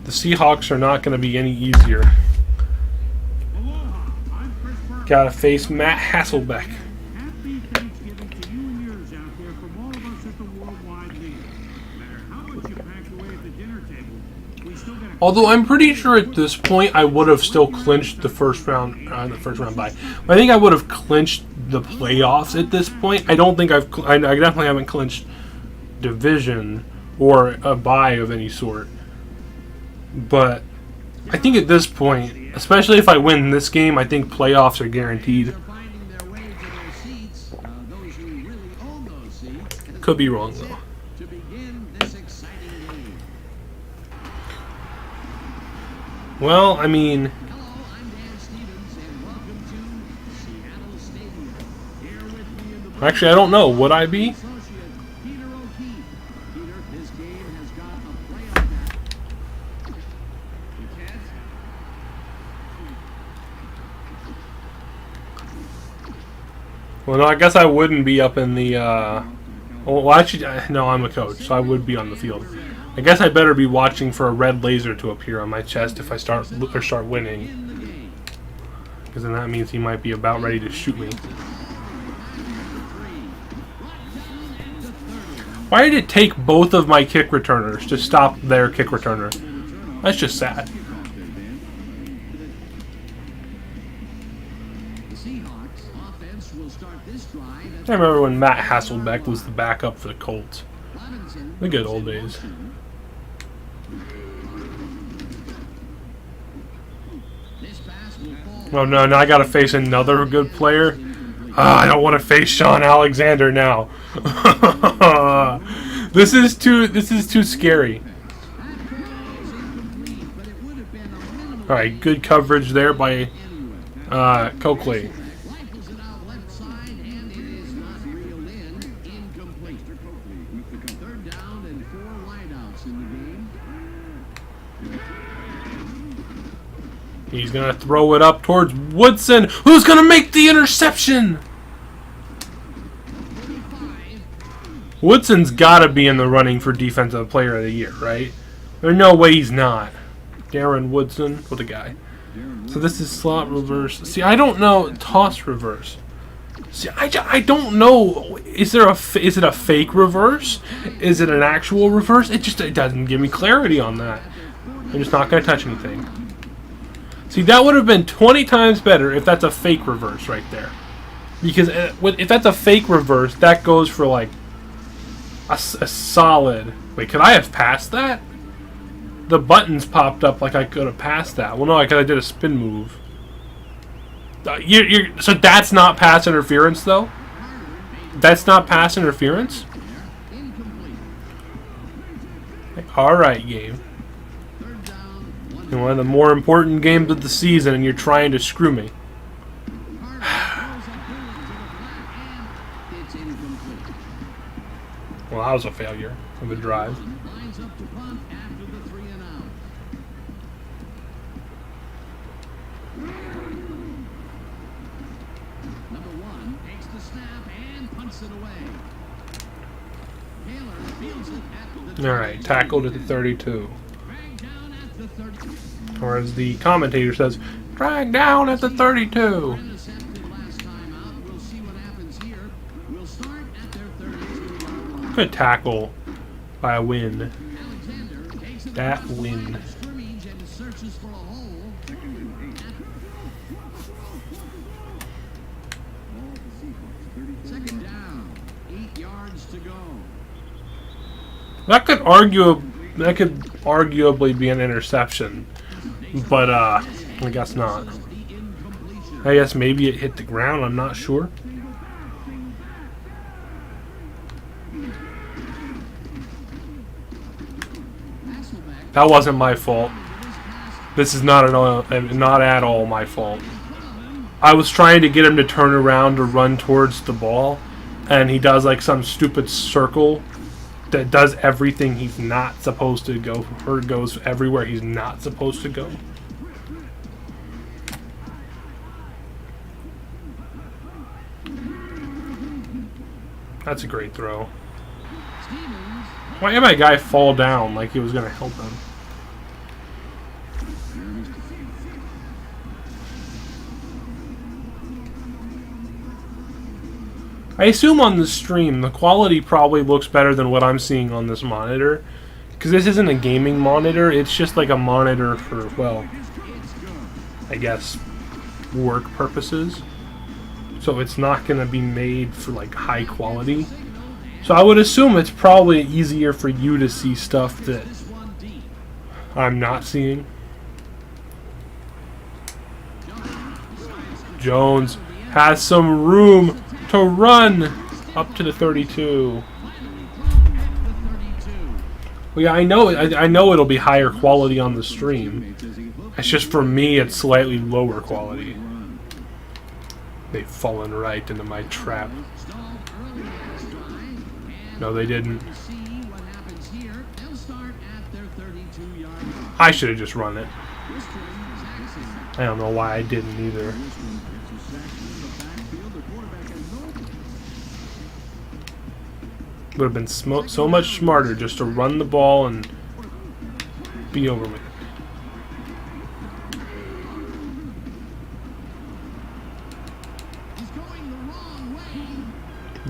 The Seahawks are not going to be any easier. Aloha, I'm Chris Berman. Got to face Matt Hasselbeck. Happy Thanksgiving to you and yours out there from all of us at the Worldwide League. No matter how much you packed away at the dinner table, we still got a... Although I'm pretty sure at this point I would have still clinched the first round bye. I think I would have clinched the playoffs at this point. I don't think I definitely haven't clinched division or a bye of any sort. But I think at this point, especially if I win this game, I think playoffs are guaranteed. They're finding their way to their seats. Those who really own those seats. Could be wrong though. To begin this exciting game. Well, I mean, Hello, I'm Dan Stevens, and welcome to Seattle Stadium. Here with me in the actually, I don't know. Would I be? associate Peter O'Keefe. Peter, this game has got a playoff match. You can't. Well, no, I guess I wouldn't be up in the. Well, actually, no, I'm a coach, so I would be on the field. I guess I better be watching for a red laser to appear on my chest if I start winning, because then that means he might be about ready to shoot me. Why did it take both of my kick returners to stop their kick returner? That's just sad. The Seahawks offense will start this drive. I remember when Matt Hasselbeck was the backup for the Colts. The good old days. This pass will fall. Oh no, now I gotta face another good player. I don't want to face Sean Alexander now. This is too scary. All right, good coverage there by Coakley. Rifles it out left side, and it is not reeled in. Incomplete. Third down and 4 wideouts in the game. He's gonna throw it up towards Woodson, who's gonna make the interception. 45. Woodson's gotta be in the running for Defensive Player of the Year, right? There's no way he's not. Darren Woodson, what a guy. So this is slot reverse. See, I don't know. Toss reverse. See, I don't know. Is it a fake reverse? Is it an actual reverse? It doesn't give me clarity on that. I'm just not gonna touch anything. See, that would have been 20 times better if that's a fake reverse right there. Because if that's a fake reverse, that goes for like a solid... Wait, could I have passed that? The buttons popped up like I could have passed that. Well, no, because I did a spin move. So that's not pass interference, though? That's not pass interference? Alright, game. In one of the more important games of the season, and you're trying to screw me. Well, that was a failure of a drive. Lines up to punt after the 3 and out. Number 1 takes the snap and punts it away. Taylor fields it at the... Alright, tackled at the 32. Dragged down at the 30. Or as the commentator says, drag down at the 32. Intercepted last time out. We'll see what happens here. We'll start at their 32-yard line. Good tackle by a win. Alexander takes it That across the win. line of scrimmage and searches for a hole. Second down, 8 yards to go. That could arguably be an interception, but I guess not. The incompletion. I guess maybe it hit the ground. I'm not sure. Hasselbeck That wasn't my fault. This is not at all my fault. I was trying to get him to turn around to run towards the ball, and he does like some stupid circle that does everything he's not supposed to go, or goes everywhere he's not supposed to go. That's a great throw. Stevens Why did my guy fall down like he was going to help him? I assume on the stream the quality probably looks better than what I'm seeing on this monitor, because this isn't a gaming monitor, it's just like a monitor for, well, I guess, work purposes. So it's not going to be made for like high quality. So I would assume it's probably easier for you to see stuff that I'm not seeing. Jones has some room to run up to the 32. Well, yeah, I know it'll be higher quality on the stream. It's just for me, it's slightly lower quality. They've fallen right into my trap. No, they didn't. I should have just run it. I don't know why I didn't either. Would have been so much smarter just to run the ball and be over with it.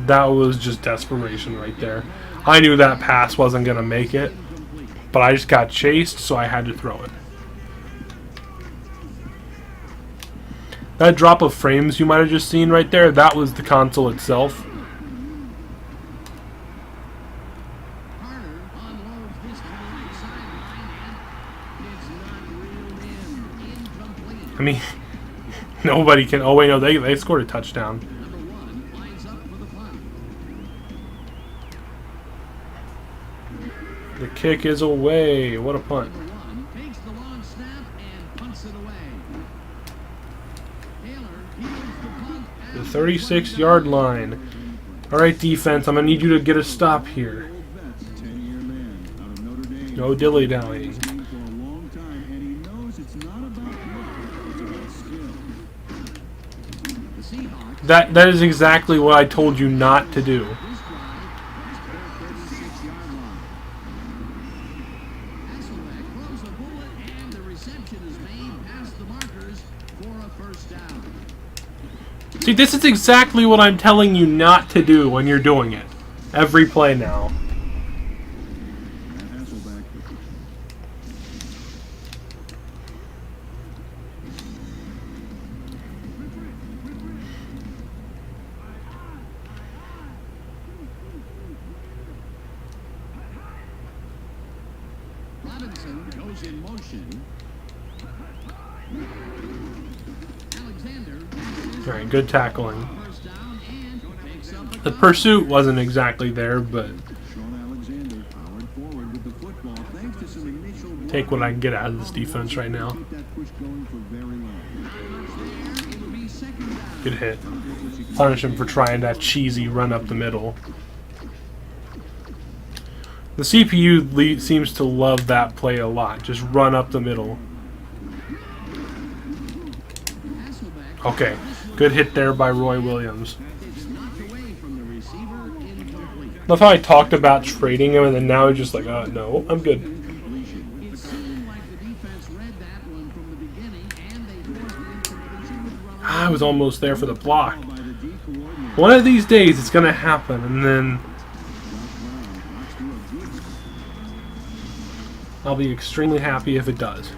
That was just desperation right there. I knew that pass wasn't going to make it, but I just got chased, so I had to throw it. That drop of frames you might have just seen right there, that was the console itself. I mean, nobody can... Oh, wait, no, they scored a touchdown. The kick is away. What a punt. The 36-yard line. All right, defense, I'm going to need you to get a stop here. No dilly-dallying. That is exactly what I told you not to do. See, this is exactly what I'm telling you not to do when you're doing it. Every play now. Robinson goes in motion. All right, good tackling. The pursuit wasn't exactly there, but take what I can get out of this defense right now. Good hit. Punish him for trying that cheesy run up the middle. The CPU seems to love that play a lot. Just run up the middle. Okay. Good hit there by Roy Williams. Love how I talked about trading him and then now he's just like, no, I'm good. I was almost there for the block. One of these days it's going to happen, and then I'll be extremely happy if it does.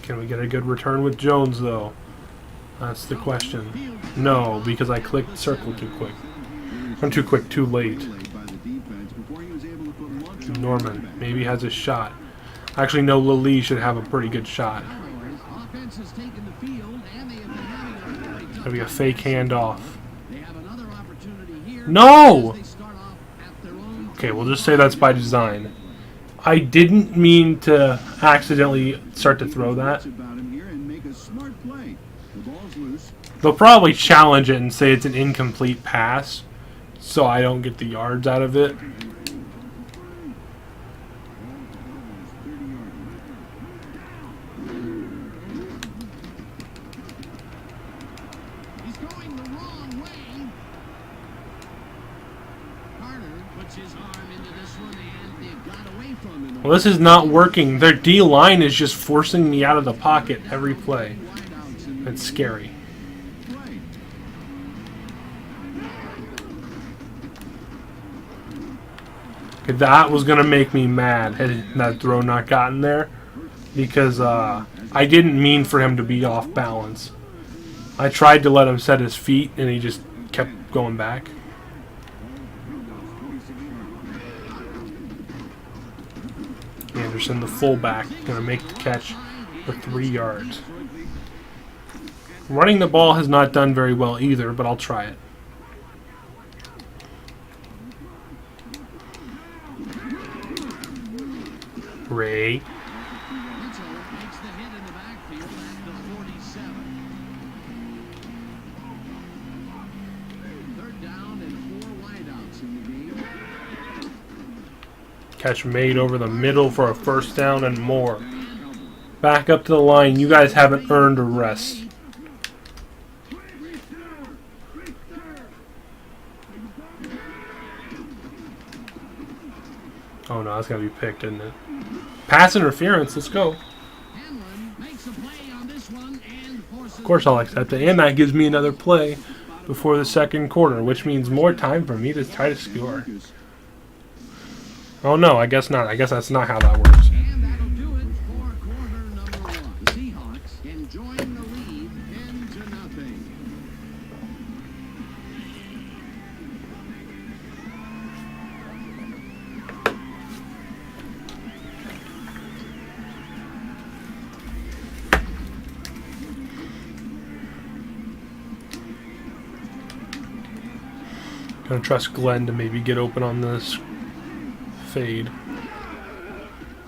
Can we get a good return with Jones, though? That's the question. No, because I clicked circle too quick. I'm too quick, too late. Norman maybe has a shot. Actually, no, Lily should have a pretty good shot. That'll be a fake handoff. No! Okay, we'll just say that's by design. I didn't mean to accidentally start to throw that. They'll probably challenge it and say it's an incomplete pass, so I don't get the yards out of it. Well, this is not working. Their D-line is just forcing me out of the pocket every play. It's scary. That was going to make me mad had that throw not gotten there, because I didn't mean for him to be off balance. I tried to let him set his feet, and he just kept going back. Anderson, the fullback, going to make the catch for 3 yards. Running the ball has not done very well either, but I'll try it. Ray. Catch made over the middle for a first down and more. Back up to the line. You guys haven't earned a rest. Oh no, that's going to be picked, isn't it? Pass interference. Let's go. Of course I'll accept it. And that gives me another play before the second quarter, which means more time for me to try to score. Oh no, I guess not. I guess that's not how that works. And that'll do it for quarter number 1. The Seahawks enjoying the lead 10-0. Gonna trust Glenn to maybe get open on this fade.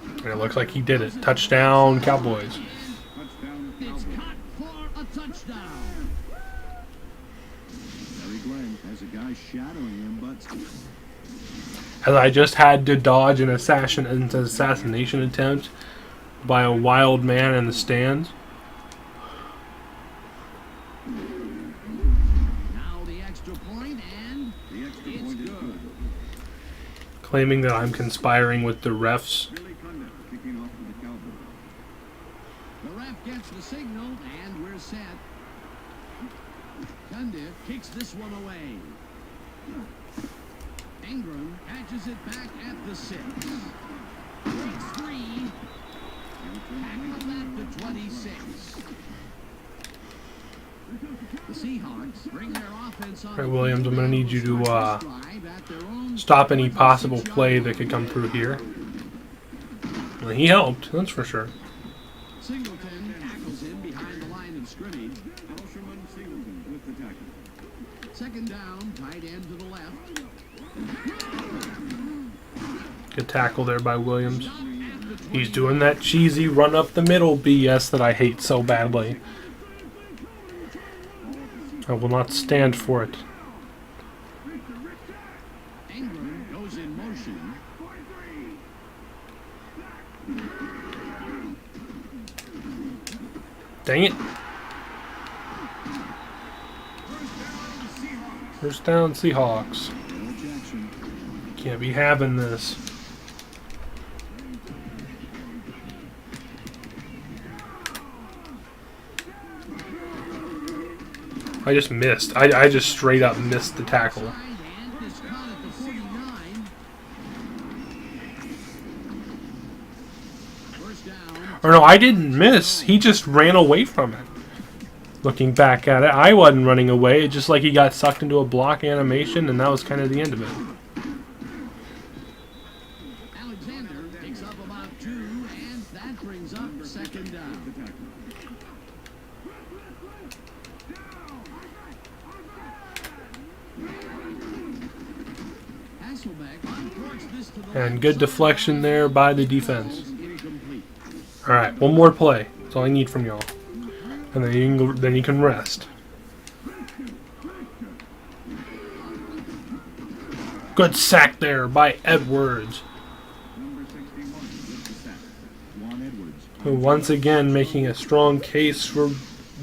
And it looks like he did it. Touchdown, Cowboys. It's caught for a touchdown. Larry Glenn has a guy shadowing him, but As I just had to dodge an assassination attempt by a wild man in the stands. Now the extra point, and the extra it's point is good. good. Claiming that I'm conspiring with the refs. Billy Cundiff kicking off for the Cowboys. The ref gets the signal, and we're set. Cundiff kicks this one away. Ingram catches it back at the 6. Takes 3. Tackled at the 26. The Seahawks bring their offense on. All right, Williams, I'm going to need you to drive at their own stop any possible play that could come through here. Well, he helped, that's for sure. Singleton tackles him behind the line of scrimmage. Elsherman Singleton with the tackle. Second down, tight end to the left. Good tackle there by Williams. He's doing that cheesy run up the middle BS that I hate so badly. I will not stand for it. Ingram goes in motion. Dang it. First down, Seahawks. Can't be having this. I just missed. I just straight up missed the tackle. Side hand is caught at the 49. First down. Or no, I didn't miss. He just ran away from it. Looking back at it, I wasn't running away. It's just like he got sucked into a block animation, and that was kind of the end of it. Alexander picks up about 2, and that brings up second down. Hasselbeck uncorks this to the And left good side. deflection there by the defense. Incomplete. All right, one more play. That's all I need from y'all. And then you can rest. Good sack there by Edwards, Number 61 with the sack. Juan Edwards. who once again making a strong case for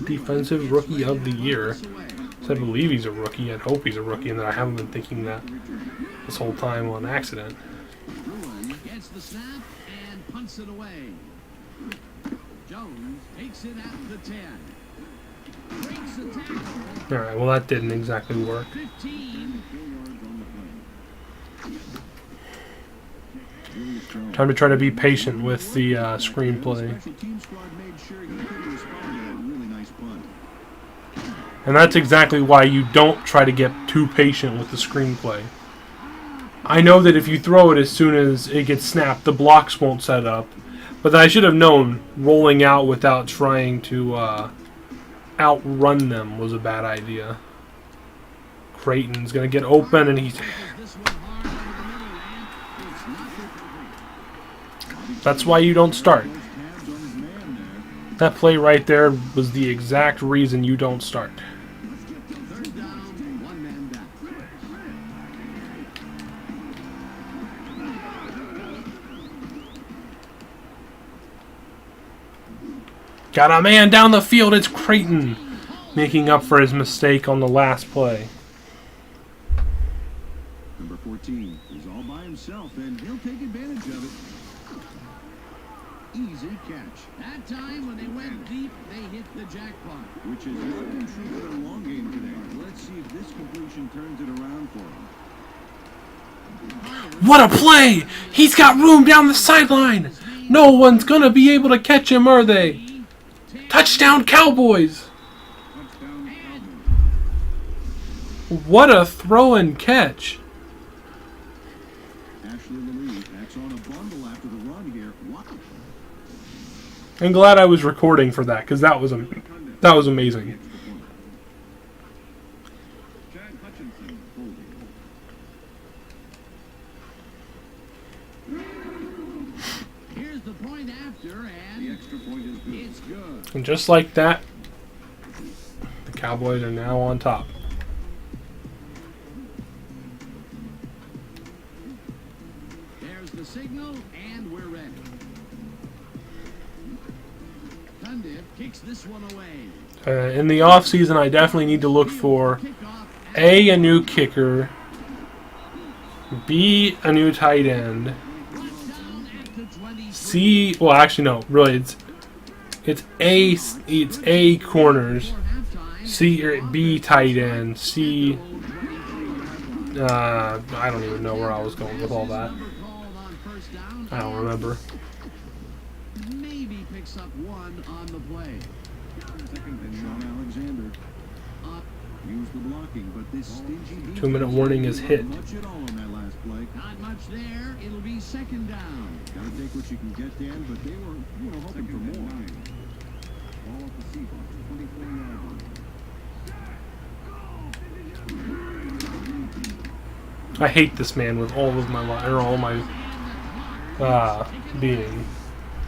Defensive Rookie of the Year. So I believe he's a rookie. I'd hope he's a rookie, and that I haven't been thinking that this whole time on accident. Bruin gets the snap and punts it away. Jones takes it at the 10. Breaks the tackle. Alright, well that didn't exactly work. 15. Time to try to be patient with the screenplay. And that's exactly why you don't try to get too patient with the screenplay. I know that if you throw it as soon as it gets snapped, the blocks won't set up. But I should have known rolling out without trying to outrun them was a bad idea. Creighton's going to get open, and he's... That's why you don't start. That play right there was the exact reason you don't start. Third down, one man back. Got a man down the field. It's Creighton making up for his mistake on the last play. Number 14 is all by himself, and he'll take advantage of it. Easy catch. That time when they went deep, they hit the jackpot. Which has not been true for their long game today. Let's see if this completion turns it around for him. What a play! He's got room down the sideline. No one's gonna be able to catch him, are they? Touchdown, Cowboys! Touchdown, What a throw and catch! Ashley Lee packs on a bundle after the run here. Wow. I'm glad I was recording for that, because that was amazing. Chad Hutchinson holding. Here's the point after, The and extra point is good. it's good. And just like that, the Cowboys are now on top. There's the signal, and we're ready. Cundiff kicks this one away. In the offseason, I definitely need to look for Kickoff A, a new kicker, B, a new tight end, brought down at the 23. C, well actually no, really it's A corners, For halftime, C or B tight end, C I don't even know where I was going with all that. number called on first down, I don't remember. maybe picks up one on the play. Second and Sean Alexander. Use the blocking, but this stingy defense 2-minute warning is hit. didn't much at all on that last play. Not much there. It'll be second down. Gotta take what you can get, Dan, but they were, hoping for more. Ball at the Seahawks, 24-yard line. I hate this man with all of my all my being.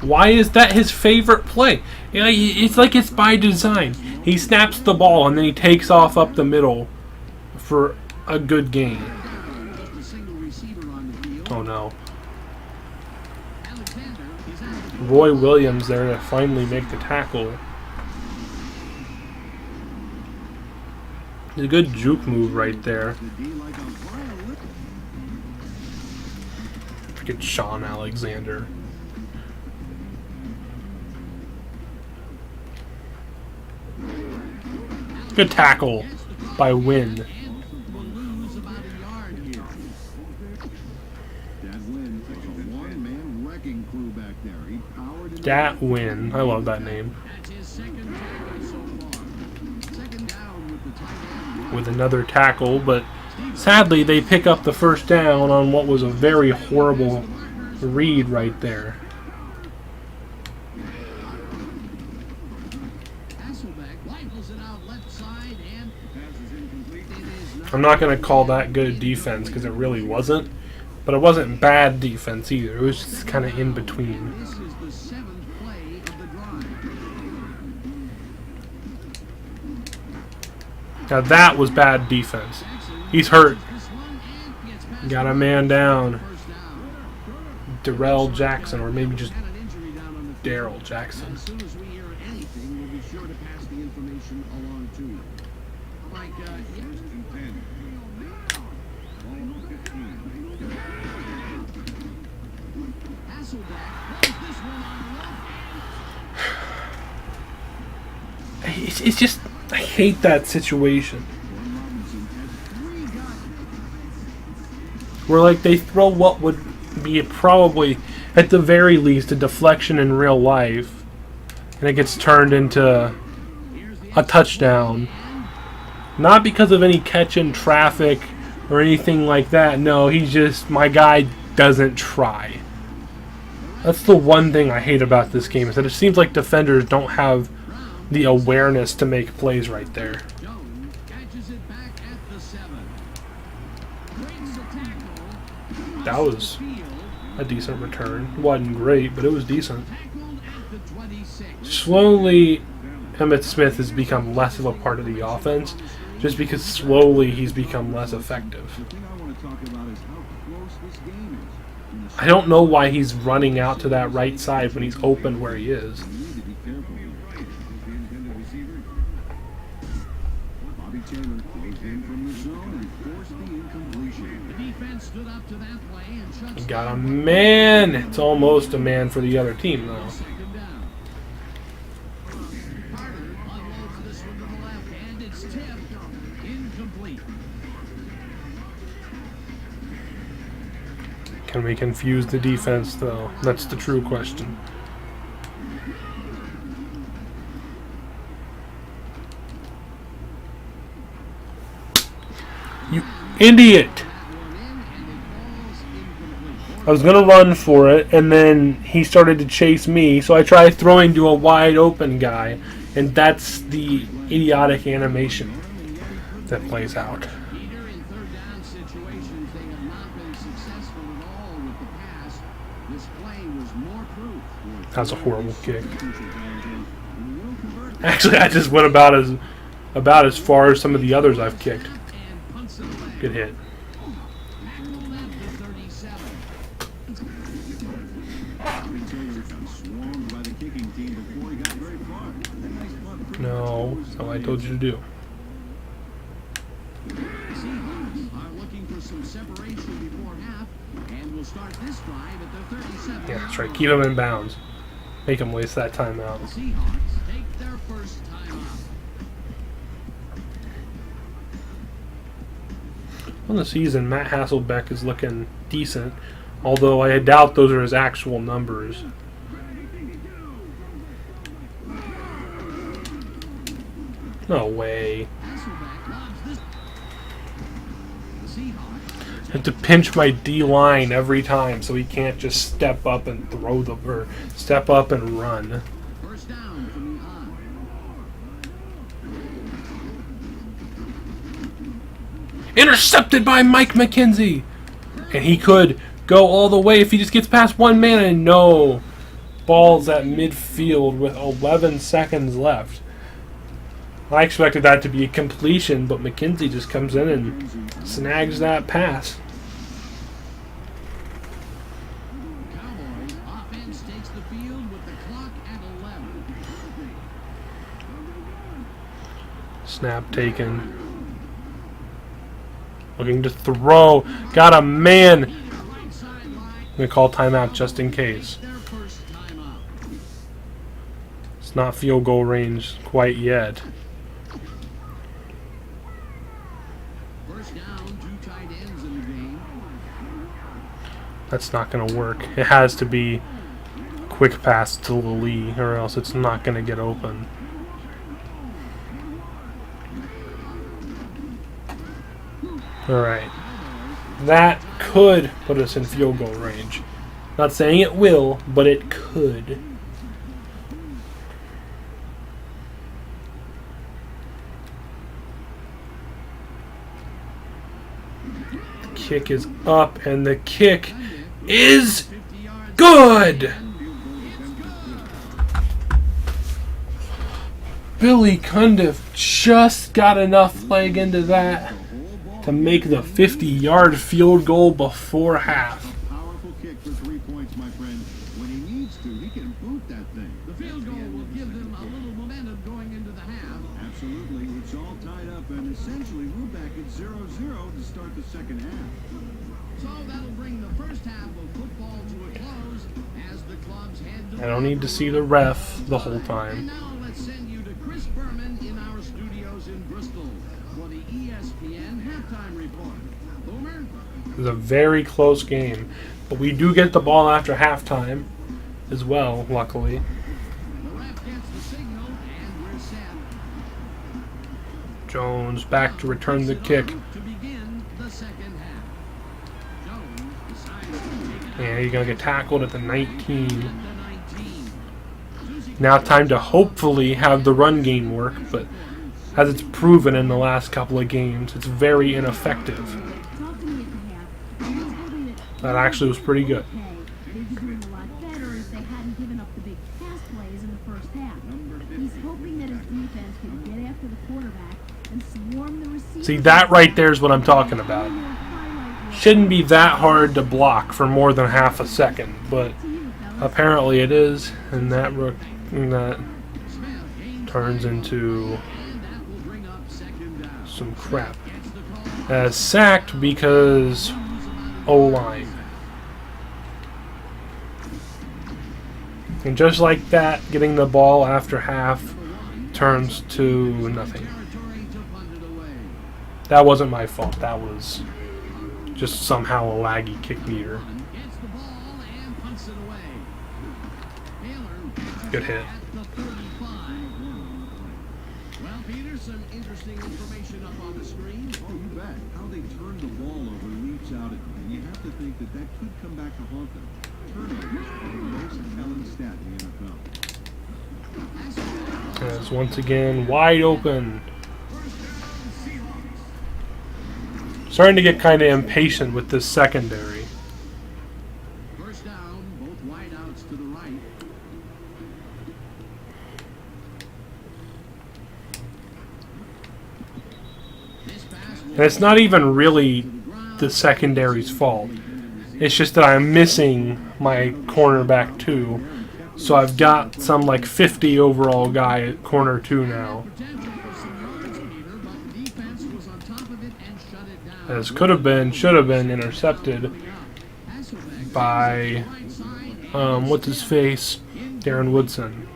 Why is that his favorite play? It's like it's by design. He snaps the ball and then he takes off up the middle for a good gain. Just a single receiver on the field. Oh no. Alexander is out. Roy Williams there to finally make the tackle. It's a good juke move right there. The D like a violin. Freaking Sean Alexander. Good tackle by Wynn. Will lose about a yard here. Dad Wynn was a one-man wrecking crew back there. He powered into Dat Wynn. I love that name. That's his second tackle so far. Second down with the tight end. With another tackle, but sadly they pick up the first down on what was a very horrible read right there. Hasselbeck rifles it out left side, and pass is incomplete. it is not. I'm not going to call that good defense because it really wasn't, but it wasn't bad defense either. It was just kind of in between. This is the seventh play of the drive. Now that was bad defense. He's hurt. This one and gets past Got a man down. first down. Darrell Jackson, or maybe just Had an injury down on the field. Daryl Jackson. As soon as we hear anything, we'll be sure to pass the information along to you. like, Hasselbeck plays this one on the left. It's just, I hate that situation. Where, like, they throw what would be probably, at the very least, a deflection in real life, and it gets turned into a touchdown. Not because of any catch in traffic or anything like that. No, he's just, my guy doesn't try. That's the one thing I hate about this game, is that it seems like defenders don't have the awareness to make plays right there. Jones catches it back at the 7. Breaks a tackle. That was a decent return. It wasn't great, but it was decent. Tackled at the 26. Slowly, Emmitt Smith has become less of a part of the offense, just because slowly he's become less effective. I don't know why he's running out to that right side when he's open where he is. He got a man. It's almost a man for the other team, though. Can we confuse the defense, though? That's the true question. You idiot! I was going to run for it, and then he started to chase me, so I tried throwing to a wide open guy, and that's the idiotic animation that plays out. That's a horrible kick. Actually, I just went about as far as some of the others I've kicked. Good hit. No, that's not what I told you to do. Yeah, that's right. Keep him in bounds. Make him waste that timeout. On the season, Matt Hasselbeck is looking decent, although I doubt those are his actual numbers. No way. I have to pinch my D-line every time so he can't just step up and throw the or step up and run. First down from the Intercepted by Mike McKenzie! And he could go all the way if he just gets past one man, and no. Ball's at midfield with 11 seconds left. I expected that to be a completion, but McKenzie just comes in and snags that pass. Cowboys offense takes the field with the clock at 11. Snap taken. Looking to throw. Got a man. I'm going to call timeout just in case. It's not field goal range quite yet. That's not going to work. It has to be quick pass to Lee, or else it's not going to get open. Alright. That could put us in field goal range. Not saying it will, but it could. The kick is up, and the kick is good! Billy Cundiff just got enough leg into that to make the 50-yard field goal before half. Powerful kick for 3 points, my friend. When he needs to, he can boot that thing. The field goal will give them a little momentum going into the half. Absolutely. It's all tied up, and as second half. So that'll bring the first half of football to a close as the clubs head to I don't need to see the ref the whole And time. now let's send you to Chris Berman in our studios in Bristol for the ESPN halftime report. Boomer? It was a very close game, but we do get the ball after halftime as well, luckily. The ref gets the signal and we're set. Jones back to return the kick. To begin the second half. Jones decides to take it And he's going to get tackled at the 19. at the 19. Now time to hopefully have the run game work, but as it's proven in the last couple of games, it's very ineffective. That actually was pretty good. They'd be doing a lot better if they hadn't given up the big pass plays in the first half. He's hoping that his defense can get after the quarterback and swarm the receiver. See, that right there is what I'm talking about. Shouldn't be that hard to block for more than half a second, but apparently it is, and that turns into some crap. Sacked because O-line. And just like that, getting the ball after half turns to nothing. That wasn't my fault. That was just somehow a laggy kick meter. Good hit. Well, Peter, some interesting information up on the screen. Oh, you bet. How they turned the ball over leaps out at me. You have to think that that could come back to haunt them. Turnovers are the most telling stat in the NFL. As once again, wide open. Starting to get kind of impatient with this secondary. First down, both wideouts to the right. This pass will And it's not even really the secondary's fault. It's just that I'm missing my cornerback too. So I've got some like 50 overall guy at corner 2 now. potential for some yards, Peter, but the defense was on top of it and shut it down. As could have been, should have been intercepted Hasselbeck by, right side what's his face? Darren Woodson.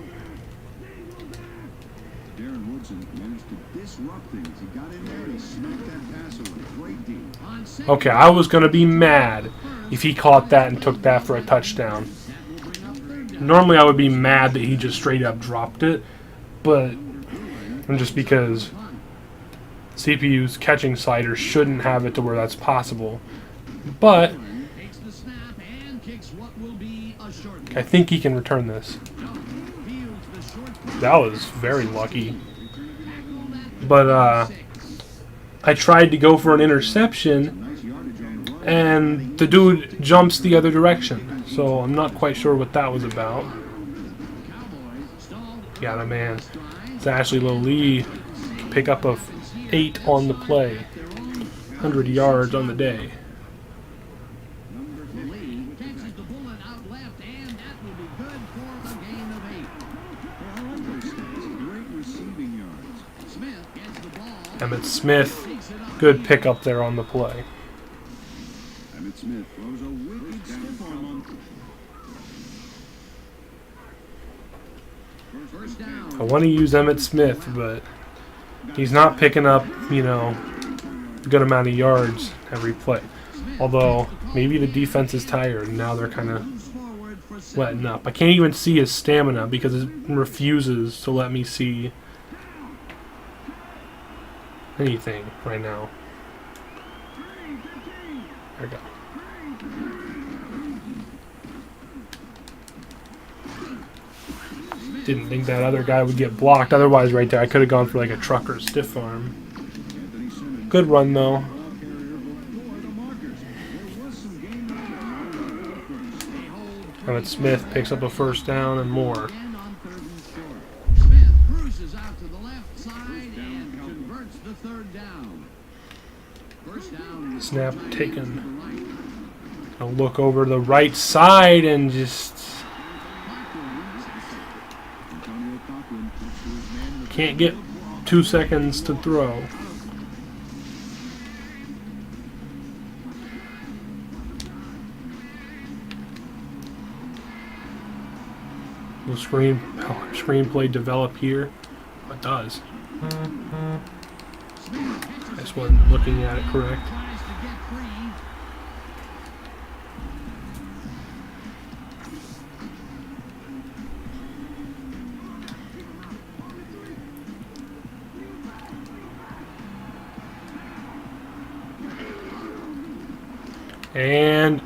Darren Woodson managed to disrupt things. He got in there and he smacked that pass away. Great D. on second. Okay, I was going to be mad if he caught that and took that for a touchdown. That will bring up third down. Normally I would be mad that he just straight up dropped it, but just because CPU's catching slider shouldn't have it to where that's possible. But Takes the snap and kicks what will be a short I think he can return this. fields the short That was very lucky. But I tried to go for an interception, Nice yardage on the run. and the dude jumps the other direction. So I'm not quite sure what that was about. Cowboys stalled Yeah, the man. It's Ashley Lee pick up a 8 on the play. 100 yards on the day. Lee catches the bullet out left, and that will be good for a gain of 8. I like those stats. Great receiving yards. Smith gets the ball. Emmett Smith, Takes it up. good pickup there on the play. Emmett Smith throws a wicked stiff arm on. First down. I want to use Emmett Smith, but he's not picking up, a good amount of yards every play. Although, maybe the defense is tired, and now they're kind of Moves forward for letting up. I can't even see his stamina because it refuses to let me see anything right now. There we go. Didn't think that other guy would get blocked. Otherwise, right there, I could have gone for like a truck or stiff arm. Anthony Simmons. Good run, though. Ball carrier before the markers. There was some game time first. Emmett Smith picks up a first down and more. Again on third and short. Smith cruises out to the left side and converts the third down. First down. Snap to taken. the right. I'll look over the right side and just Antonio Cochran puts to his man in the can't get 2 seconds to throw. Will screenplay develop here? Oh, it does. I just wasn't looking at it correct. Tries to get free. And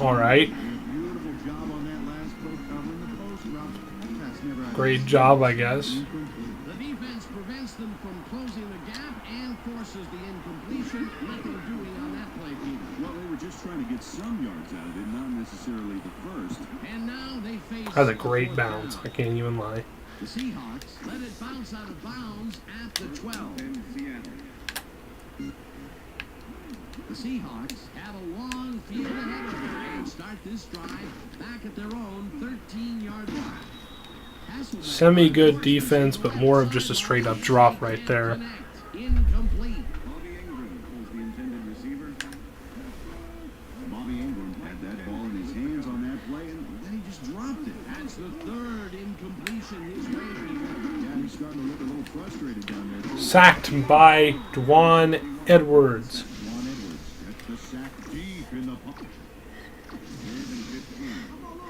all right. Beautiful job on that last throw covering the post route. That's never happened. Great job, I guess. The defense prevents them from closing the gap and forces the incompletion. Nothing doing on that play, Peter. Well, they were just trying to get some yards out of it, not necessarily the first. And now they face That's a great bounce. I can't even lie. the Seahawks. Let it bounce out of bounds at the 12. The Seahawks have a long field ahead of them and start this drive back at their own 13-yard line. Semi-good defense, but more of just a straight-up drop right there. Incomplete. Bobby Ingram was the intended receiver. Bobby Ingram had that ball in his hands on that play, and then he just dropped it. That's the third incompletion his way, Peter. Yeah, he's starting to look a little frustrated down there. Sacked by Dwan Edwards. Juan Edwards gets the sack deep in the pocket. Third and 15.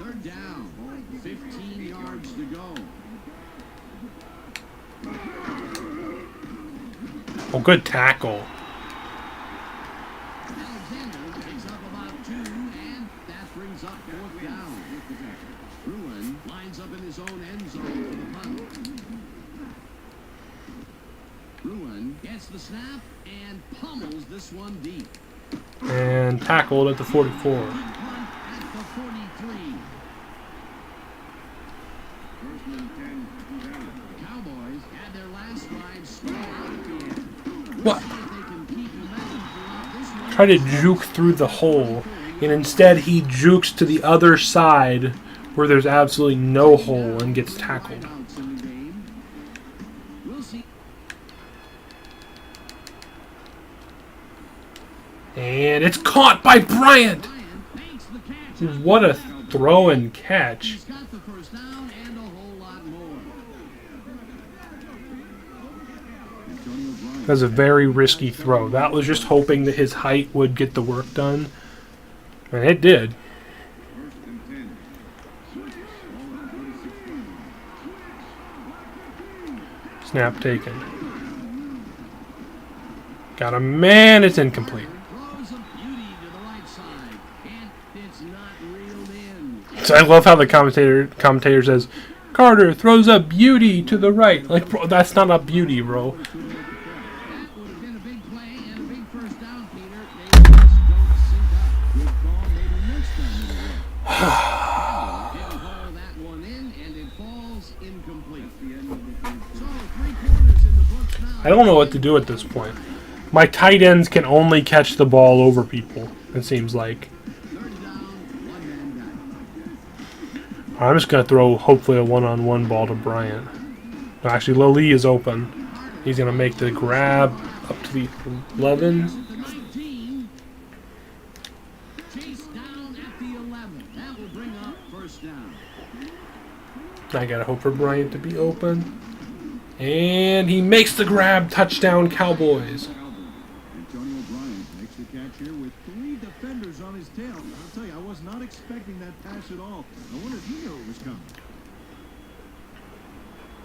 Third down. 15 yards to go. Oh, good tackle. Alexander picks up about 2, and that brings up fourth down. Bruin lines up in his own end zone for the punt. Bruin gets the snap and pummels this one deep. And tackled at the 44. Punt at the 43. First and 10. The Cowboys had their last drive stall out at the end. What? See if they can keep momentum throughout this one. Try to juke through the hole, and instead he jukes to the other side where there's absolutely no hole and gets tackled. Timeouts in the game. We'll see. And it's caught by Bryant! Ryan makes the catch. What a throw and catch. He's got the first down and a whole lot more. Antonio Bryant. That was a very risky throw. That was just hoping that his height would get the work done. And it did. First and 10. Ball at 46. Snap taken. Got a man, it's incomplete. Throws a beauty to the right side, and it's not reeled in. So I love how the commentator says, Carter throws a beauty to the right. Like, bro, that's not a beauty, bro. That would have been a big play and a big first down, Peter. They just don't sync up. Good call, maybe next time it'll work. Didn't haul that one in, and it falls incomplete. So 3 quarters in the books now. I don't know what to do at this point. My tight ends can only catch the ball over people, it seems like. Third down, 1 man down. I'm just going to throw, hopefully, a one-on-one ball to Bryant. No, actually, Lali is open. He's going to make the grab up to the 11. At the 19. Chase down at the 11. That will bring up first down. I got to hope for Bryant to be open. And he makes the grab. Touchdown, Cowboys. Antonio Bryant makes the catch here with 3 defenders on his tail. I'll tell you, I was not expecting that pass at all. I wonder if he knew it was coming.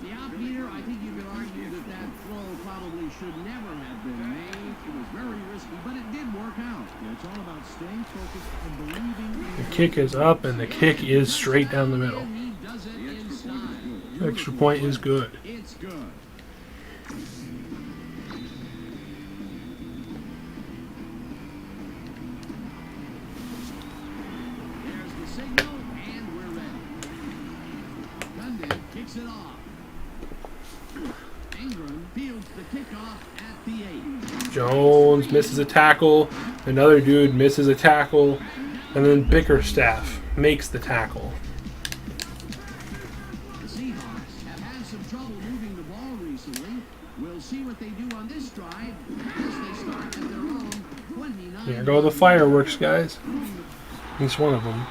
Yeah, Peter, I think you could argue that that throw probably should never have been made. It was very risky, but it did work out. Yeah, it's all about staying focused and believing in The kick is up, and the kick is straight down the middle. And he does it in style. Extra point is good. It's good. There's the signal, and we're ready. Gundy kicks it off. Ingram fields the kickoff at the 8. Jones misses a tackle. Another dude misses a tackle. And then Bickerstaff makes the tackle. The Seahawks have had some trouble moving the ball recently. We'll see what they do on this drive as they start at their own 29. Here go the fireworks, guys. At least one of them.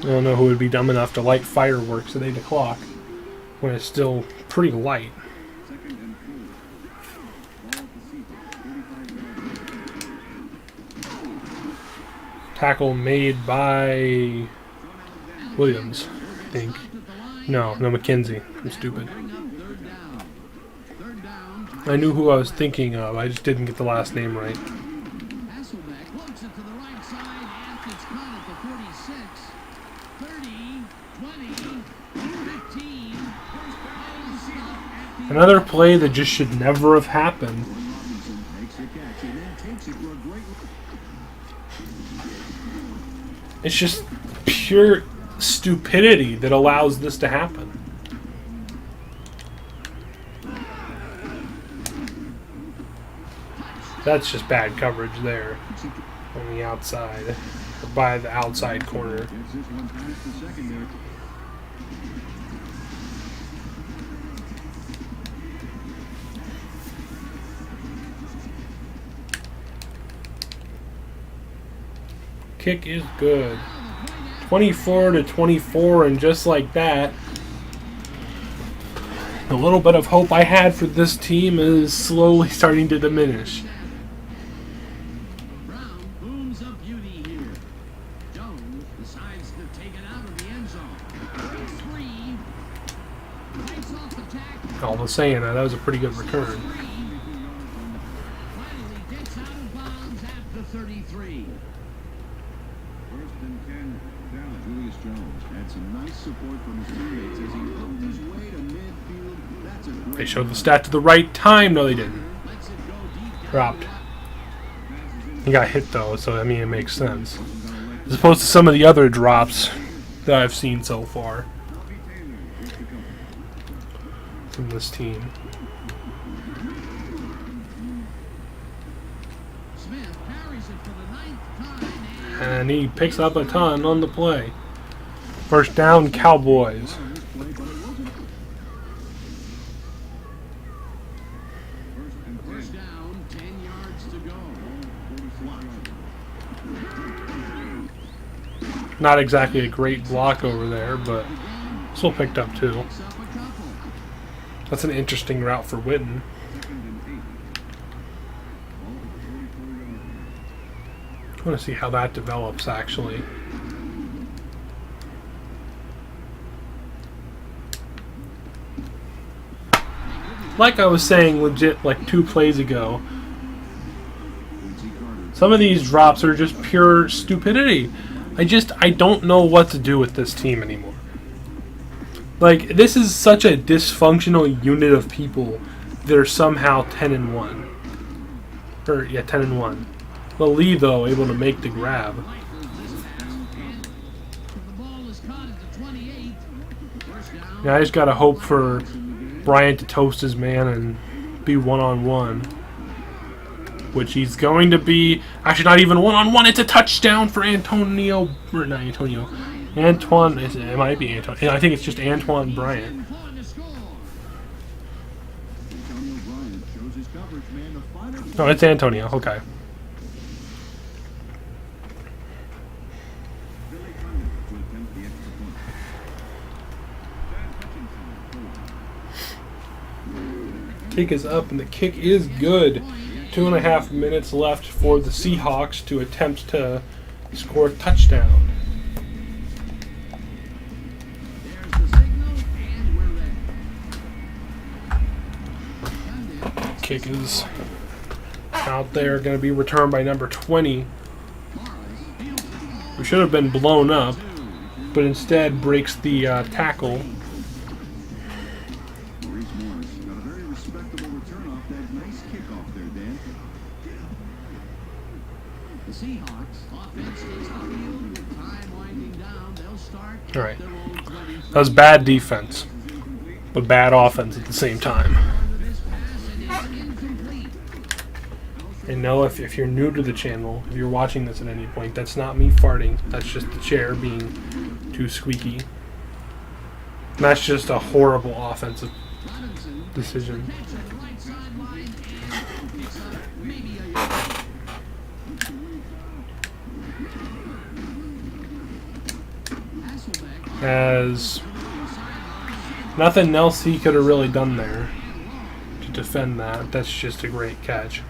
I don't know who would be dumb enough to light fireworks at 8 o'clock when it's still pretty light. Tackle made by Williams, I think. No, McKenzie. I'm stupid. I knew who I was thinking of. I just didn't get the last name right. Another play that just should never have happened. It's just pure stupidity that allows this to happen. That's just bad coverage there on the outside, or by the outside corner. Kick is good. 24-24, and just like that, the little bit of hope I had for this team is slowly starting to diminish. Brown booms a beauty here. Jones decides to take it out of the end zone. 3. Breaks off the tackle. All the saying that was a pretty good return. Finally gets out of bounds at the 33. First and 10 down. Julius Jones had some nice support from his teammates as he hooked his way to midfield. That's a great They showed the stat to the right time. No, they didn't. Lets it go deep down. Dropped. He got hit though, so I mean it makes sense. As opposed to some of the other drops that I've seen so far from this team. Smith carries it for the 9th time And he picks up a ton on the play. First down, Cowboys. First down, 10 yards to go. Not exactly a great block over there, but still picked up two. Picks up a couple. That's an interesting route for Witten. I want to see how that develops, actually. Like I was saying legit like 2 plays ago, some of these drops are just pure stupidity. I don't know what to do with this team anymore. Like, this is such a dysfunctional unit of people that are somehow 10-1. Or, yeah, 10-1. Well, Lee, though, able to make the grab. The ball is caught at the 28. First down. Yeah, I just gotta hope for Bryant to toast his man and be one-on-one. Which he's going to be. Actually, not even one-on-one. It's a touchdown for Antonio. Or not Antonio. Antoine. It might be Antonio. I think it's just Antoine Bryant. Pulling to score. Antonio Bryant shows his coverage man the final. No, it's Antonio. Okay. Billy Condon to attempt the extra point. Chad Hutchinson. Kick is up, and the kick is good. 2.5 minutes left for the Seahawks to attempt to score a touchdown. There's the signal, and we're ready. Kick is out there, going to be returned by number 20, who should have been blown up, but instead breaks the tackle. Maurice Morris got a very respectable return off that nice kickoff there, Dan. The Seahawks offense takes the field with time winding down. They'll start at All right. their own 20. That was bad defense, but bad offense at the same time. This pass and it's incomplete. And no, if you're new to the channel, if you're watching this at any point, that's not me farting. That's just the chair being too squeaky. And that's just a horrible offensive Robinson decision. catch on the right sideline and picks up maybe a yard. Hasselbeck As nothing else he could have really done there to defend that. That's just a great catch.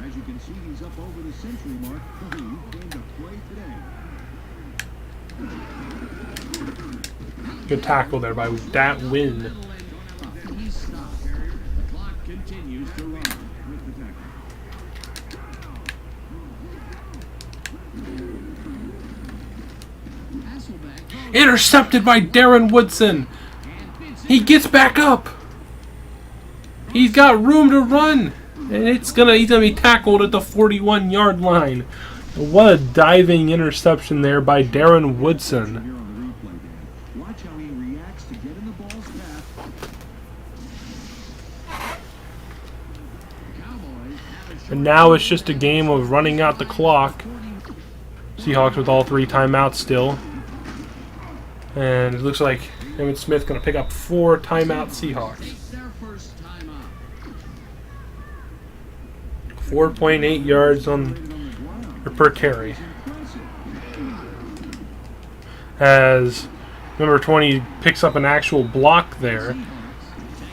As you can see, he's up over the century mark. He came to play today. Good tackle there by that win. He's stopped. The clock continues to run with the tackle. Hasselbeck Intercepted by Darren Woodson. He gets back up. He's got room to run. And he's gonna be tackled at the 41-yard line. What a diving interception there by Darren Woodson. Here on the replay, Dan. Watch how he reacts to get in the ball's path. Cowboys have a short And now it's just a game of running out the clock. Seahawks with all 3 timeouts still. And it looks like Emmitt Smith going to pick up 4 timeout Seahawks. take their first time out. 4.8 yards on or per carry. As number 20 picks up an actual block there,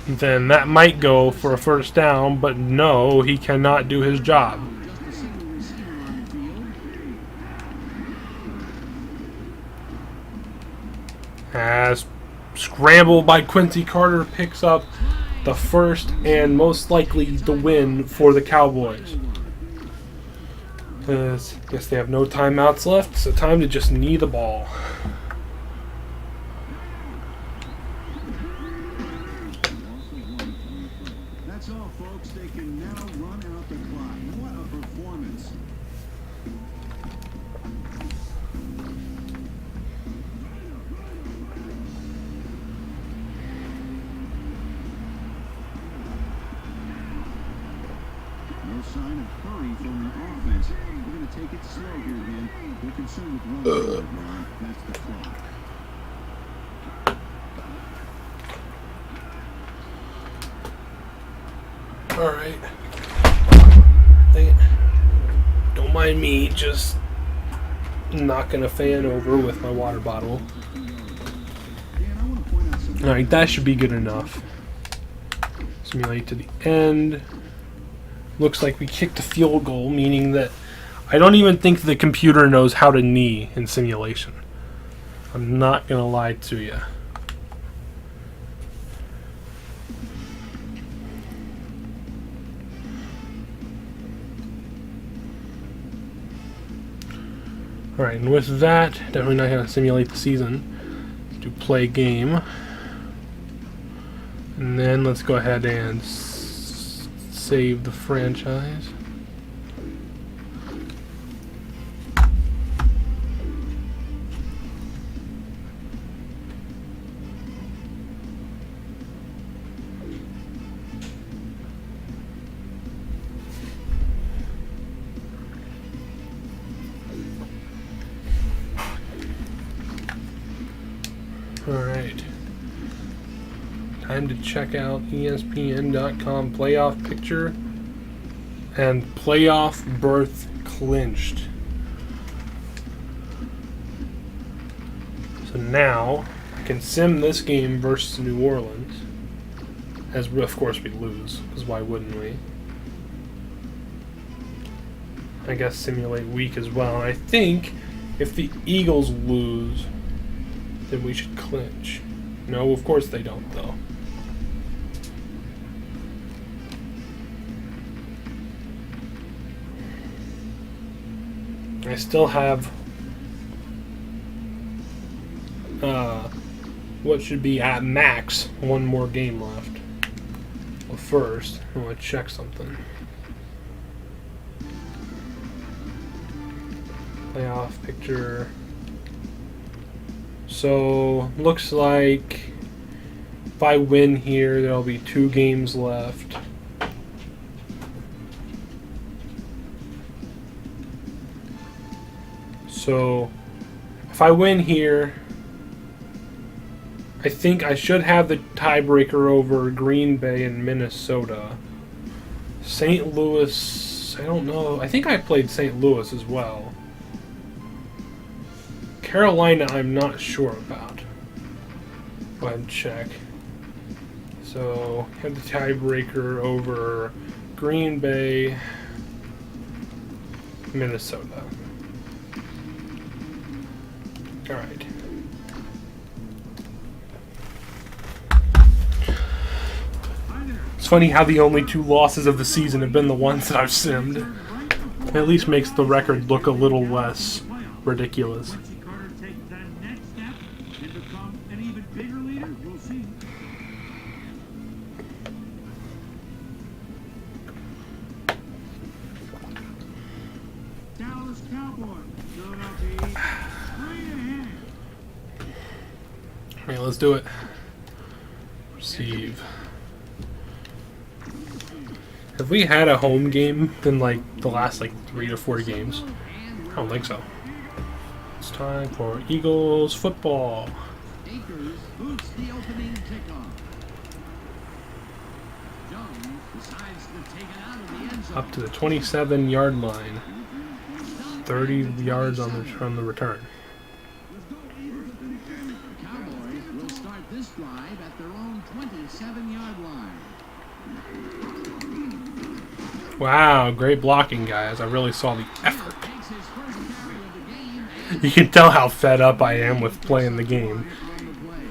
then that might go for a first down, but no, he cannot do his job. Just a single receiver on the field. As scramble by Quincy Carter picks up the first and most likely the win for the Cowboys. As guess they have no timeouts left, so time to just knee the ball. That's all, folks. They can now run out the clock. What a performance. No sign of hurry from the offense. We're going to take it slow here, man. They're concerned with running right now. That's the clock. Alright. Don't mind me just knocking a fan over with my water bottle. Dan, I want to point out something. Alright, that should be good enough. Simulate to the end. Looks like we kicked a field goal, meaning that I don't even think the computer knows how to knee in simulation. I'm not going to lie to you. Alright, and with that, definitely not going to simulate the season. Let's do play game. And then let's go ahead and save the franchise. Alright. Time to check out ESPN.com playoff picture and playoff berth clinched. So now I can sim this game versus New Orleans. As of course we lose, because why wouldn't we? I guess simulate week as well. And I think if the Eagles lose, then we should clinch. No, of course they don't, though. I still have what should be at max one more game left. Well, first, I want to check something. Playoff picture. So, looks like if I win here, there'll be 2 games left. So, if I win here, I think I should have the tiebreaker over Green Bay and Minnesota. St. Louis, I don't know. I think I played St. Louis as well. Carolina, I'm not sure about. Go ahead and check. So, have the tiebreaker over Green Bay, Minnesota. Alright. It's funny how the only 2 losses of the season have been the ones that I've simmed. It at least makes the record look a little less ridiculous. Carter take the next step and become an even bigger leader? We'll see. Dallas Cowboys. Philadelphia Eagles. Straight ahead. Alright, let's do it. Receive. Have we had a home game in like the last 3 to 4 games? I don't think so. It's time for Eagles football. Akers boots the opening kickoff. Jones decides to take it out of the end zone. Up to the 27-yard line. 30 yards from the return. The Cowboys will start this drive at their own 27-yard line. Wow, great blocking, guys. I really saw the effort. Takes his first carry of the game and You can tell how fed up I am with playing the game. on the play.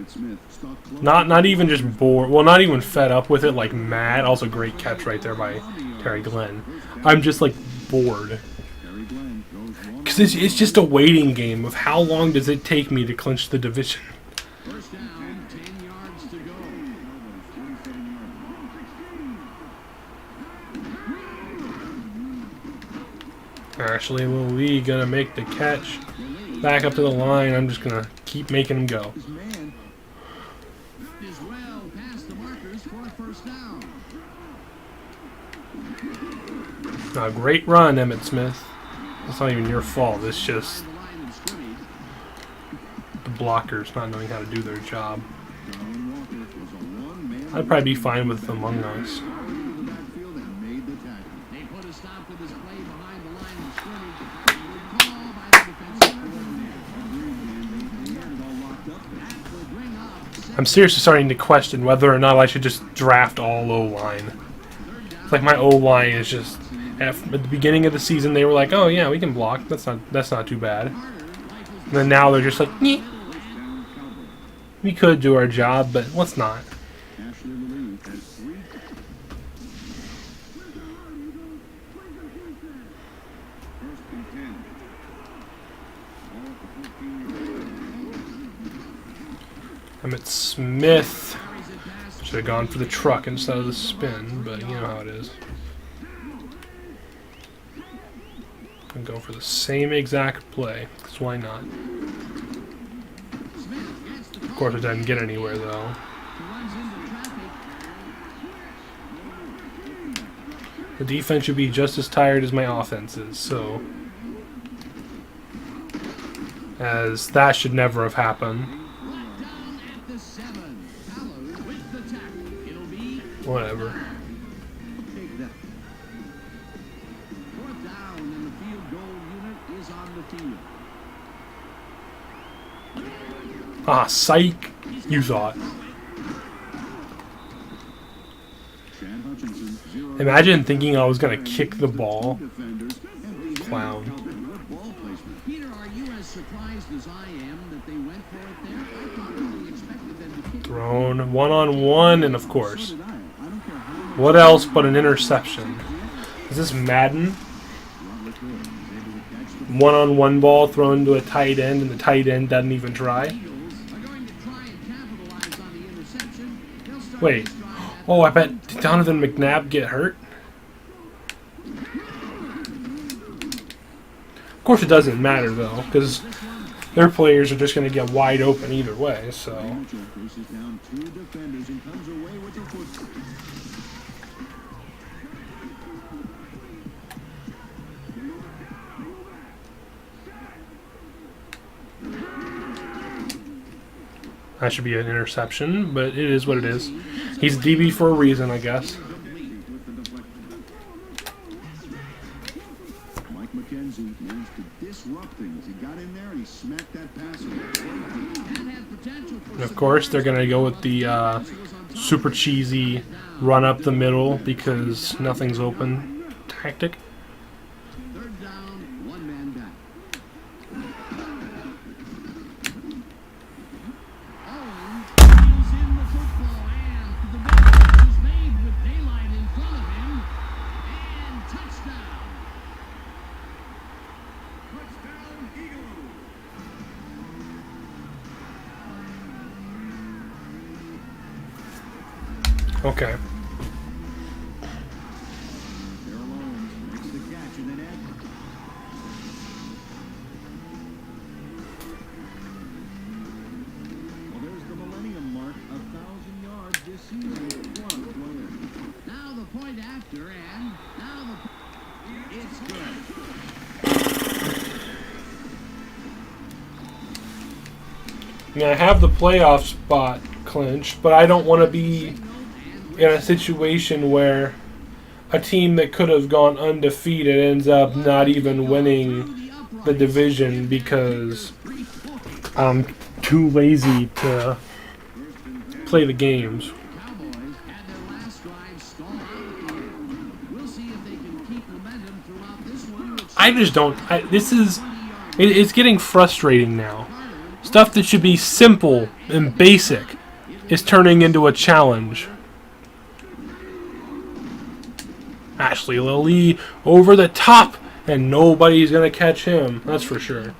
Smith stalked close. Not even just bored. Well, not even fed up with it, like mad. Also, great catch right there by Terry Glenn. I'm just bored. Terry Glenn goes one. Because it's just a waiting game of how long does it take me to clinch the division. First down, 10 yards to go. Ashley Lee gonna make the catch. Back up to the line. I'm just gonna keep making him go. His man. Is well past the markers for a first down. A great run, Emmitt Smith. It's not even your fault. It's just The line of scrimmage. the blockers not knowing how to do their job. Darwin Walker was a one-man. I'd probably be fine with Among Us. into the backfield and made the tackle. They put a stop to this play behind the line of scrimmage. Good call by the defensive coordinator. They had it all locked up. That would bring up I'm seriously starting to question whether or not I should just draft all O-line. It's like my O-line is just... At the beginning of the season, they were like, "Oh yeah, we can block. That's not too bad." And then now they're just like, "Nyeh. We could do our job, but let's not." Ashley Lee has 3. First and 10. Ball at the 14. Emmitt Smith should have gone for the truck instead of the spin, but you know how it is. And go for the same exact play, because why not? Of course, it doesn't get anywhere though. The defense should be just as tired as my offense is, so... As that should never have happened. down at the 7. Fallows with the tackle. It'll be Whatever. Take that. 4th down, and the field goal unit is on the field. Ah, psych! You thought. Chad Hutchinson, 0. Imagine thinking I was gonna kick the ball. Defenders and the Clown. good ball placement. Peter, are you as surprised as I am that they went for it there? I probably expected them to kick it. Thrown one-on-one, and of course. So did I. I don't care how much What else but an interception? Is this Madden? Robert Hood is able to catch the One-on-one ball thrown to a tight end, and the tight end doesn't even try? Eagles are going to try and capitalize on the interception. They'll start Wait. this drive at Oh, I bet, did Donovan McNabb get hurt? Of course it doesn't matter, though, because their players are just going to get wide open either way, so... Mitchell faces down 2 defenders and comes away with the football. That should be an interception, but it is what it is. He's DB for a reason, I guess. Mike McKenzie managed to disrupt things. He got in there and he smacked that pass away. And of course, they're going to go with the super cheesy run up the middle because nothing's open tactic. Third down, one man back. Owen deals in the football, and the big catch is made with daylight in front of him, and touchdown. Touchdown, Eagles. Okay. Darrell Owens makes the catch and then Ed. Well, there's the millennium mark, 1,000 yards this season. What a player. Now the point after, and now it's good. I mean, I have the playoff spot clinched, but I don't want to be in a situation where a team that could have gone undefeated ends up not even winning the division because I'm too lazy to play the games. Cowboys had their last drive stalled out at the end. We'll see if they can keep momentum throughout this one. I just don't. It's getting frustrating now. Stuff that should be simple and basic is turning into a challenge. Ashley Lilly over the top, and nobody's going to catch him. That's for sure.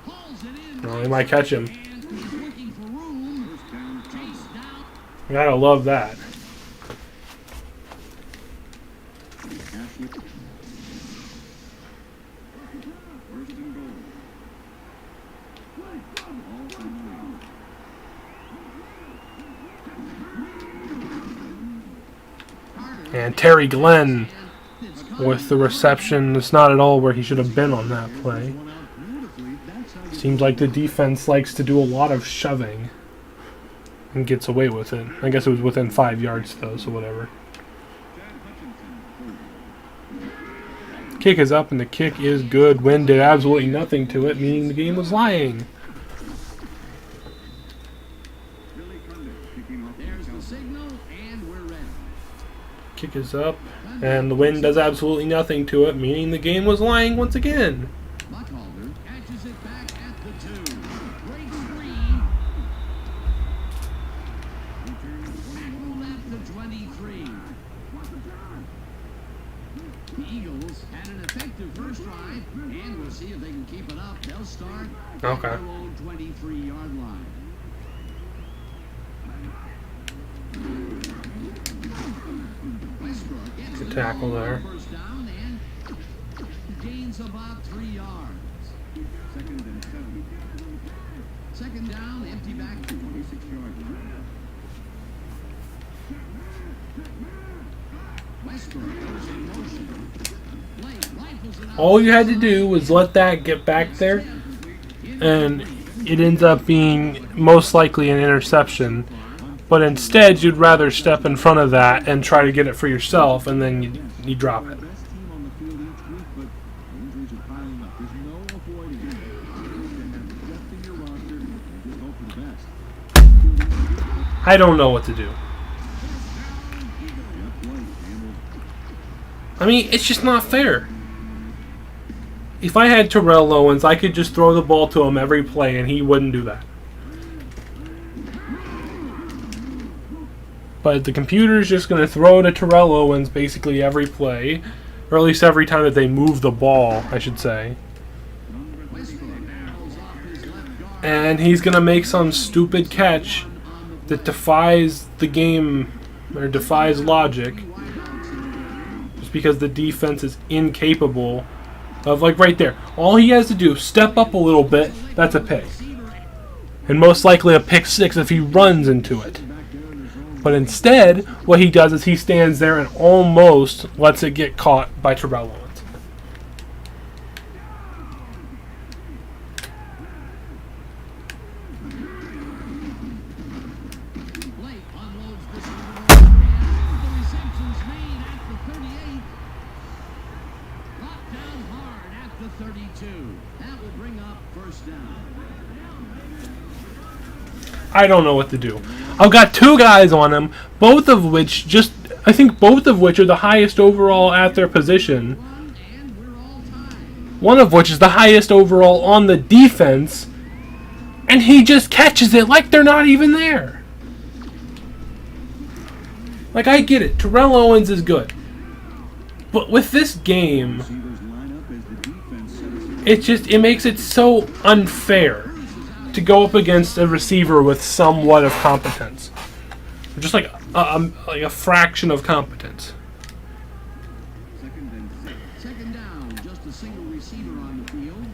Well, they might catch him. You gotta love that. And Terry Glenn with the reception. It's not at all where he should have been on that play. Seems like the defense likes to do a lot of shoving and gets away with it. I guess it was within 5 yards though, so whatever. Kick is up and the kick is good. Wind did absolutely nothing to it, meaning the game was lying. There's the signal, and we're ready. Kick is up, and the wind does absolutely nothing to it, meaning the game was lying once again. Buckhalter catches it back at the 2. Breaks free. Tackle at the 23. The Eagles had an effective first drive, and we'll see if they can keep it up. They'll start at Okay. their own 23-yard line. Westbrook gets Good the tackle ball on there. first down and gains about 3 yards. Second down, empty backfield. 26-yard line. Westbrook goes in motion. Blake rifles it out. All you had to do was let that get back there, and it ends up being most likely an interception. But instead, you'd rather step in front of that and try to get it for yourself, and then you drop it. Best team on the field each week, but injuries are piling up. There's no avoiding it. You have depth in your roster and just hope for the best. I don't know what to do. I mean, it's just not fair. If I had Terrell Owens, I could just throw the ball to him every play, and he wouldn't do that. But the computer's just going to throw to Terrell Owens basically every play, or at least every time that they move the ball, I should say. And he's going to make some stupid catch that defies the game, or defies logic, just because the defense is incapable of, like right there, all he has to do, step up a little bit, that's a pick. And most likely a pick six if he runs into it. But instead, what he does is he stands there and almost lets it get caught by Terrell Owens. That will bring up first down. I don't know what to do. I've got two guys on him, both of which I think both of which are the highest overall at their position. And we're all tied. One of which is the highest overall on the defense, and he just catches it like they're not even there. Like, I get it, Terrell Owens is good, but with this game, it makes it so unfair to go up against a receiver with somewhat of competence, just like a fraction of competence. Second down, just a single receiver on the field.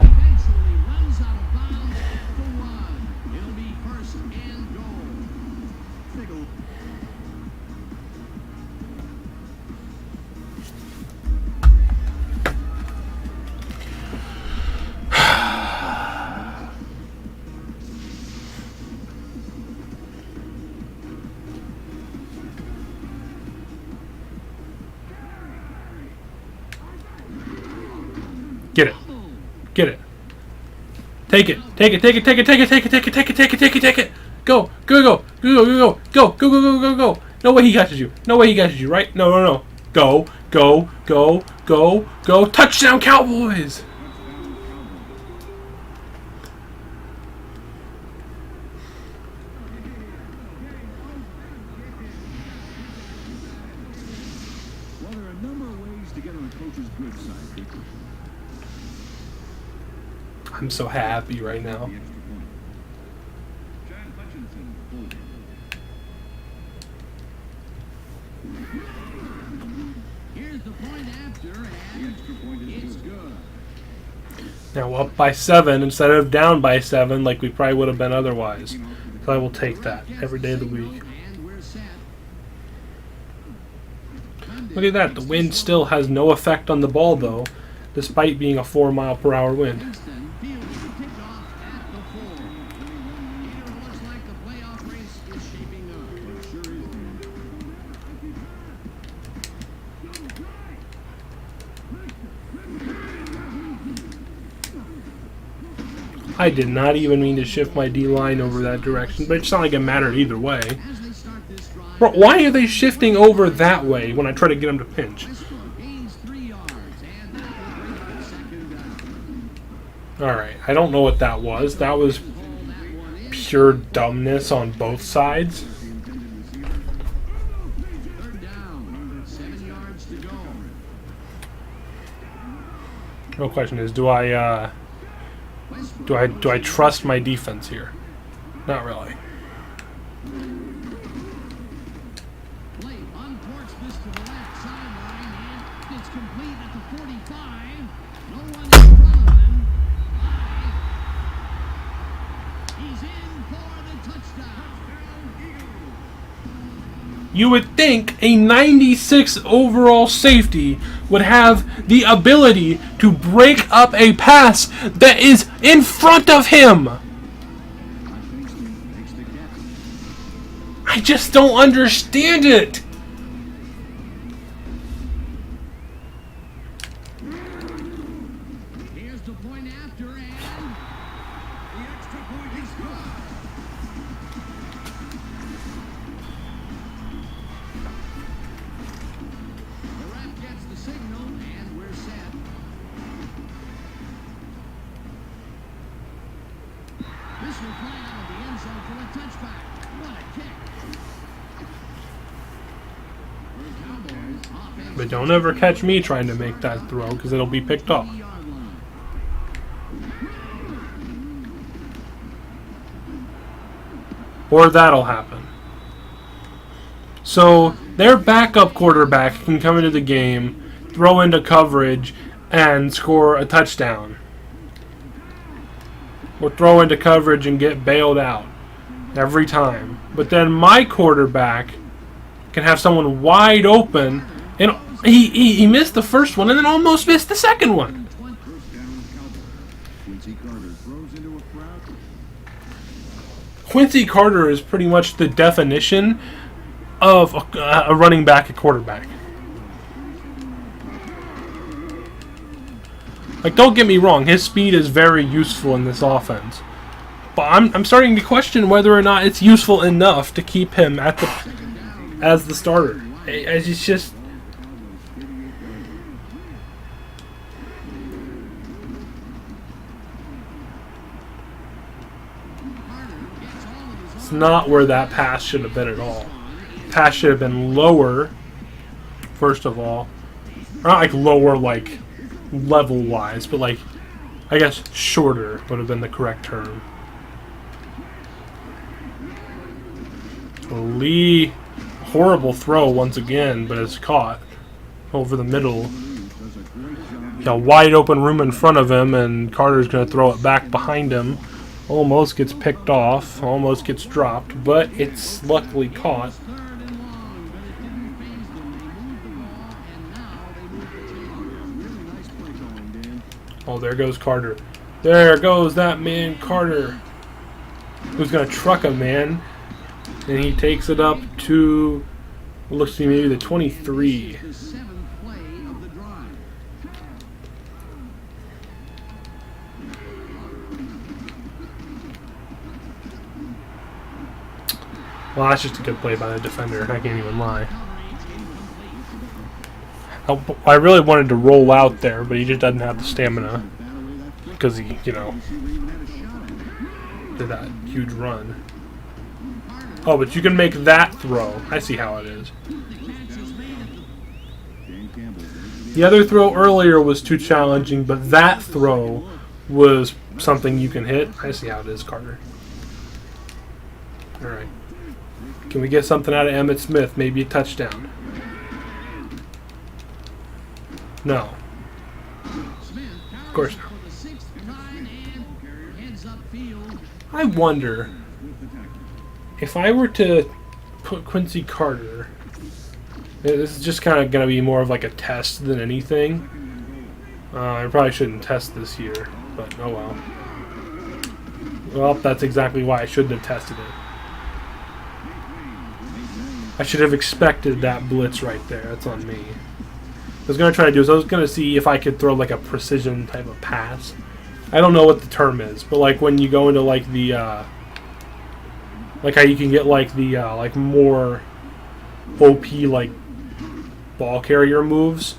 Eventually runs out of bounds at the 1. It'll be first and goal. Get it. Get it. Take it. Take it. Take it. Take it. Take it. Take it. Take it. Take it. Take it. Take it. Take it. Go. Go. Go. Go. Go. Go. Go. Go. Go. Go. Go. No way he catches you. No way he catches you. Right? No. No. No. Go. Go. Go. Go. Go. Touchdown, Cowboys. Well, there are a number of ways to get on a coach's good side. I'm so happy right now. The extra point. John Hutchinson holding. Here's the point after, The and extra point is it's good. good. Now up by 7 instead of down by 7 like we probably would have been otherwise. So I will take that every day of the week. And we're set. Look at that. The wind still has no effect on the ball, though, despite being a 4-mile-per-hour wind. Winston fielding the kickoff at the 4. Peter, looks like the playoff race is shaping up. It sure is. I did not even mean to shift my D-line over that direction, but it's not like it mattered either way. As they start this drive, Bro, why are they shifting over that way when I try to get them to pinch? Westbrook gains 3 yards, and that will bring up second down. Alright, I don't know what that was. That was Hold that one in. pure dumbness on both sides. Third down, 7 yards to go. Real question is, do I trust my defense here? Not really. Blake uncorks this to the left sideline, and it's complete at the 45. No one in front of him. He's in for the touchdown. You would think a 96 overall safety would have the ability to break up a pass that is in front of him. I just don't understand it. Here's the point after, and the extra point is good. The ref gets the signal, and we're set. This will fly out of the end zone for a touchback. What a kick. For the Cowboys, offense But don't ever catch me trying to make that throw because it'll be picked off. 50-yard line. Or that'll happen. So their backup quarterback can come into the game, throw into coverage, and score a touchdown. Or throw into coverage and get bailed out every time. But then my quarterback can have someone wide open, and he missed the first one and then almost missed the second one. First down, Cowboys. Quincy Carter throws into a crowd. Quincy Carter is pretty much the definition of a running back, a quarterback. Like, don't get me wrong, his speed is very useful in this offense. But I'm starting to question whether or not it's useful enough to keep him as the starter. As it's just... It's not where that pass should have been at all. Pass should have been lower, first of all. Not like lower, like level-wise, but like, I guess shorter would have been the correct term. Lee, horrible throw once again, but it's caught over the middle. Got a wide open room in front of him, and Carter's going to throw it back behind him. Almost gets picked off, almost gets dropped, but it's luckily caught. Oh, there goes Carter. There goes that man, Carter. Who's going to truck him, man. And he takes it up to, it looks to me, maybe the 23. Well, that's just a good play by the defender. I can't even lie. I really wanted to roll out there, but he just doesn't have the stamina. Because he, you know, did that huge run. Oh, but you can make that throw. I see how it is. The other throw earlier was too challenging, but that throw was something you can hit. I see how it is, Carter. All right. Can we get something out of Emmitt Smith? Maybe a touchdown. No. Of course not. I wonder if I were to put Quincy Carter, this is just kind of going to be more of like a test than anything. I probably shouldn't test this year, but oh well. Well, that's exactly why I shouldn't have tested it. I should have expected that blitz right there. That's on me. What I was going to try to do is I was going to see if I could throw like a precision type of pass. I don't know what the term is, but like when you go into like the like how you can get like the like more OP like ball carrier moves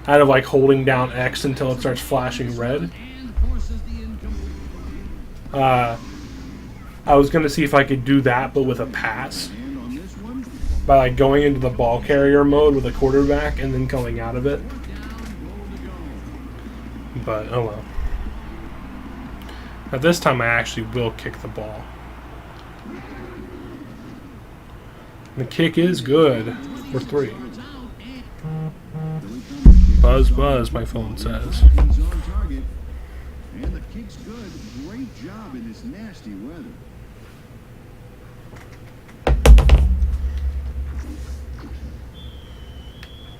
out of like holding down X until it starts flashing red. I was gonna see if I could do that, but with a pass, by like going into the ball carrier mode with a quarterback and then coming out of it. But oh well. Now this time I actually will kick the ball. The kick is good for 3. Buzz, buzz, my phone says. He's on target, and the kick's good. Great job in this nasty weather.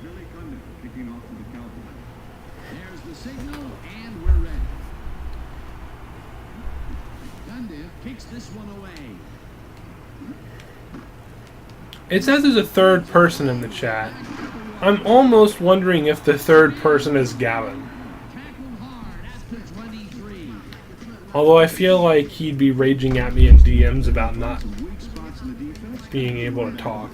Billy Cundiff kicking off for the Cowboys. There's the signal, and we're ready. Cundiff kicks this one away. It says there's a third person in the chat. I'm almost wondering if the third person is Gavin. Tackled hard at the 23. Although I feel like he'd be raging at me in DMs about not being able to talk.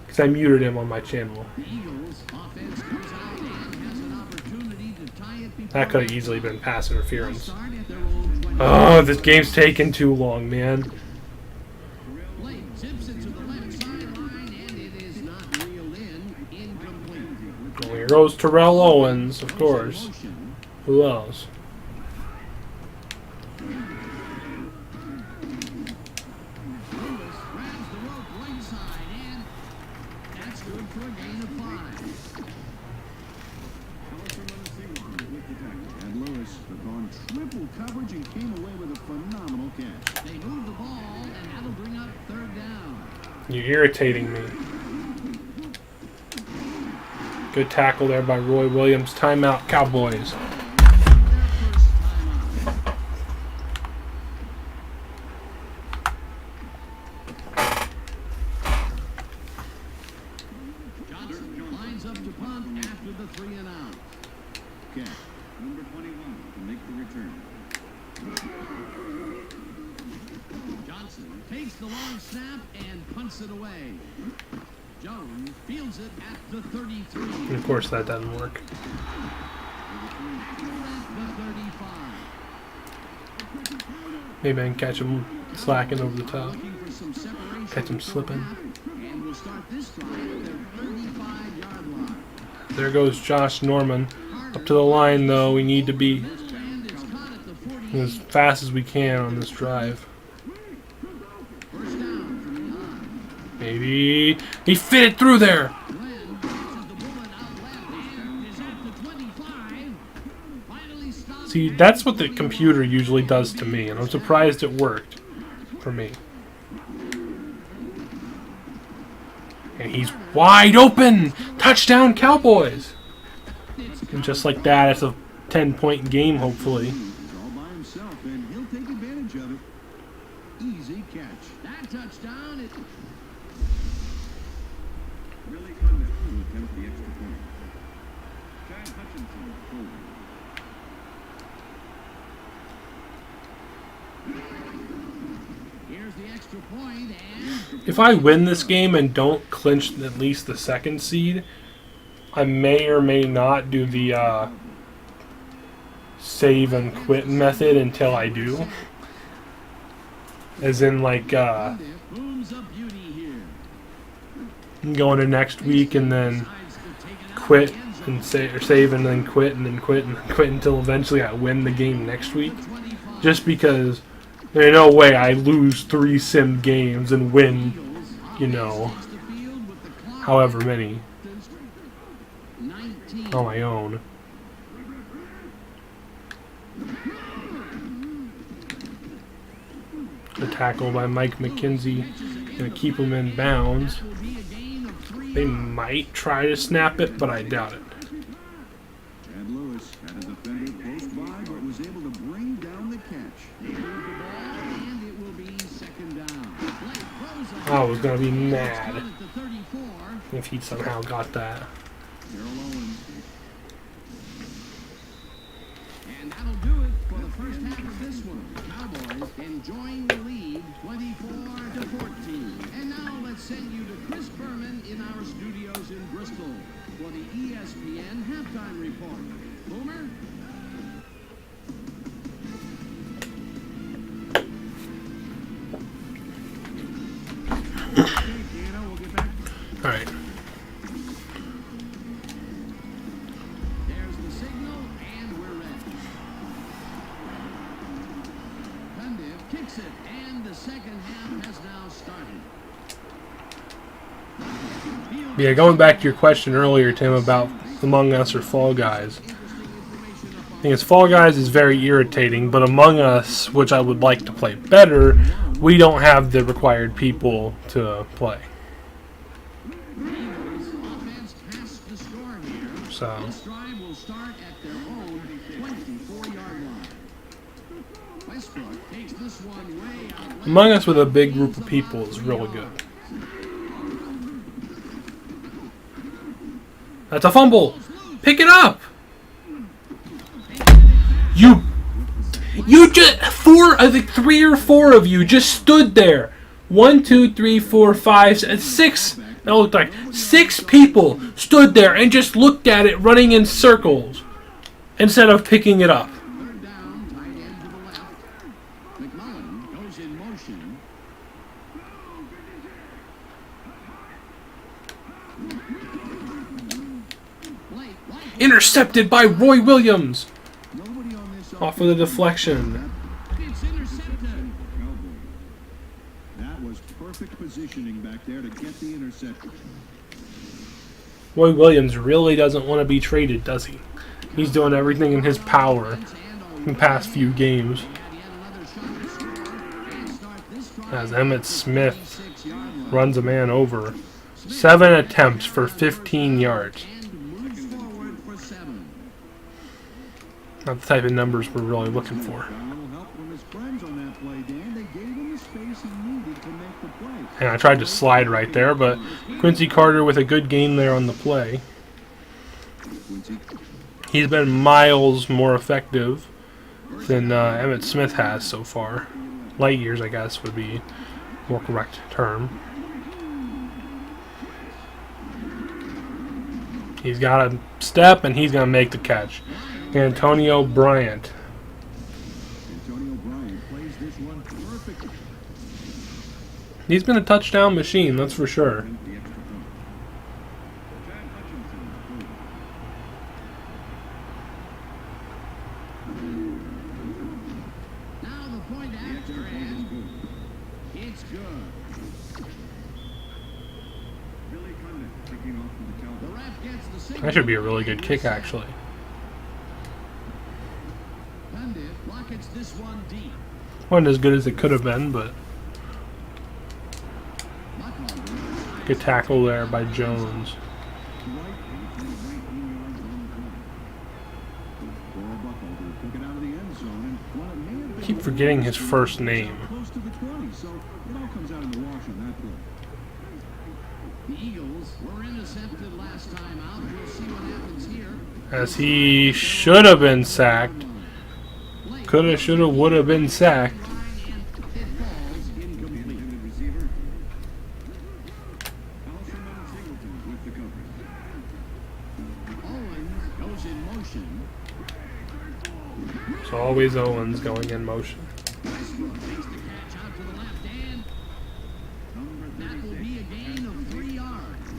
Because I muted him on my channel. Eagles offense comes out and has an opportunity to tie it before That could have easily been pass interference. start at their own 20. Oh, this game's taking too long, man. Blake tips it to the left sideline, and it is not reeled in. Incomplete. Well, here goes Terrell Owens, of course. Motion. Who else? Lewis grabs the rope right side, and that's good for a gain of 5. And Lewis took on triple coverage and came away with a phenomenal catch. They move the ball, and that'll bring up 3rd down. You're irritating me. Good tackle there by Roy Williams. Timeout, Cowboys. Their first timeout. punt after the 3 and out. Okay, number 21 to make the return. Johnson takes the long snap and punts it away. Jones fields it at the 33. And of course, that doesn't work. At the 35. Maybe I can catch him slacking over the top. Looking for some separation Catch him slipping. and will start this drive at their 35-yard line. There goes Josh Norman. Up to the line, though. We need to be And it's caught at the 48. as fast as we can on this drive. First down from the line. Maybe he fit it through there. Glenn catches the bullet out left and is at the 25. Finally stopped. See, that's what the computer usually does to me, and I'm surprised it worked for me. And he's wide open! Touchdown, Cowboys! And just like that, it's a 10-point game, hopefully. He's all by himself, and he'll take advantage of it. Easy catch. That touchdown is Really come to attempt the extra point. Chad Hutchinson holding. here's the extra point and If I win this game and don't clinch at least the second seed, I may or may not do the save and quit method until I do. As in, like, booms a beauty here. go into next week and then quit and save and then quit and then quit and then quit until eventually I win the game next week. Just because there's no way I lose 3 sim games and win, you know, however many 19. on my own. The tackle by Mike McKenzie, gonna keep him in bounds. Will be a gain of 3 They might try to snap it, but I doubt it. Chad Lewis had a defender close by, but was able to bring down the catch. They move the ball, and it will be second down. Blake throws a I was gonna be It's mad caught at the 34. if he somehow got that. Darrell Owens. And that'll do it for the first half of this one. Cowboys enjoying the lead, 24-14. And now let's send you to Chris Berman in our studios in Bristol for the ESPN halftime report. Boomer? Okay, Dano, we'll get back. All right. There's the signal, and we're ready. Cundiff kicks it, and the second half has now started. Yeah, going back to your question earlier, Tim, about Among Us or Fall Guys. I think Fall Guys is very irritating, but Among Us, which I would like to play better, we don't have the required people to play. Eagles offense has to score here. So, This drive will start at their own 24-yard line. Westbrook takes this one way out left. Among Us with a big group of people is really good. That's a fumble! Pick it up! You just I think 3 or 4 of you just stood there. 1, 2, 3, 4, 5, 6. That looked like 6 people stood there and just looked at it running in circles instead of picking it up. Third down, tight end to the left. McMullen goes in motion. Blake, Intercepted by Roy Williams Nobody on this off of the deflection. it's intercepted. Cowboys. That was perfect positioning back there to get the interception. Roy Williams really doesn't want to be traded, does he? He's doing everything in his power in the past few games. As Emmitt Smith runs a man over. 7 attempts for 15 yards. And moves forward for 7. Not the type of numbers we're really looking for. Got a little help from his friends on that play, Dan. They gave him the space he needed to make the play. And I tried to slide right there, but Quincy Carter with a good game there on the play. He's been miles more effective than Emmitt Smith has so far. Light years, I guess, would be more correct term. He's got a step, and he's going to make the catch. Antonio Bryant. He's been a touchdown machine, that's for sure. Now the point after, and it's good. The ref gets the signal. That should be a really good kick, actually. Pundit rockets this one deep. Wasn't as good as it could have been, but good tackle there by Jones. I keep forgetting his first name. The Eagles were intercepted last time out. We'll see what happens here. As he should have been sacked. Coulda, shoulda, woulda been sacked. It falls incomplete. Owens goes in motion. It's always Owens going in motion. Westbrook makes the catch out to the left, and that will be a gain of 3 yards.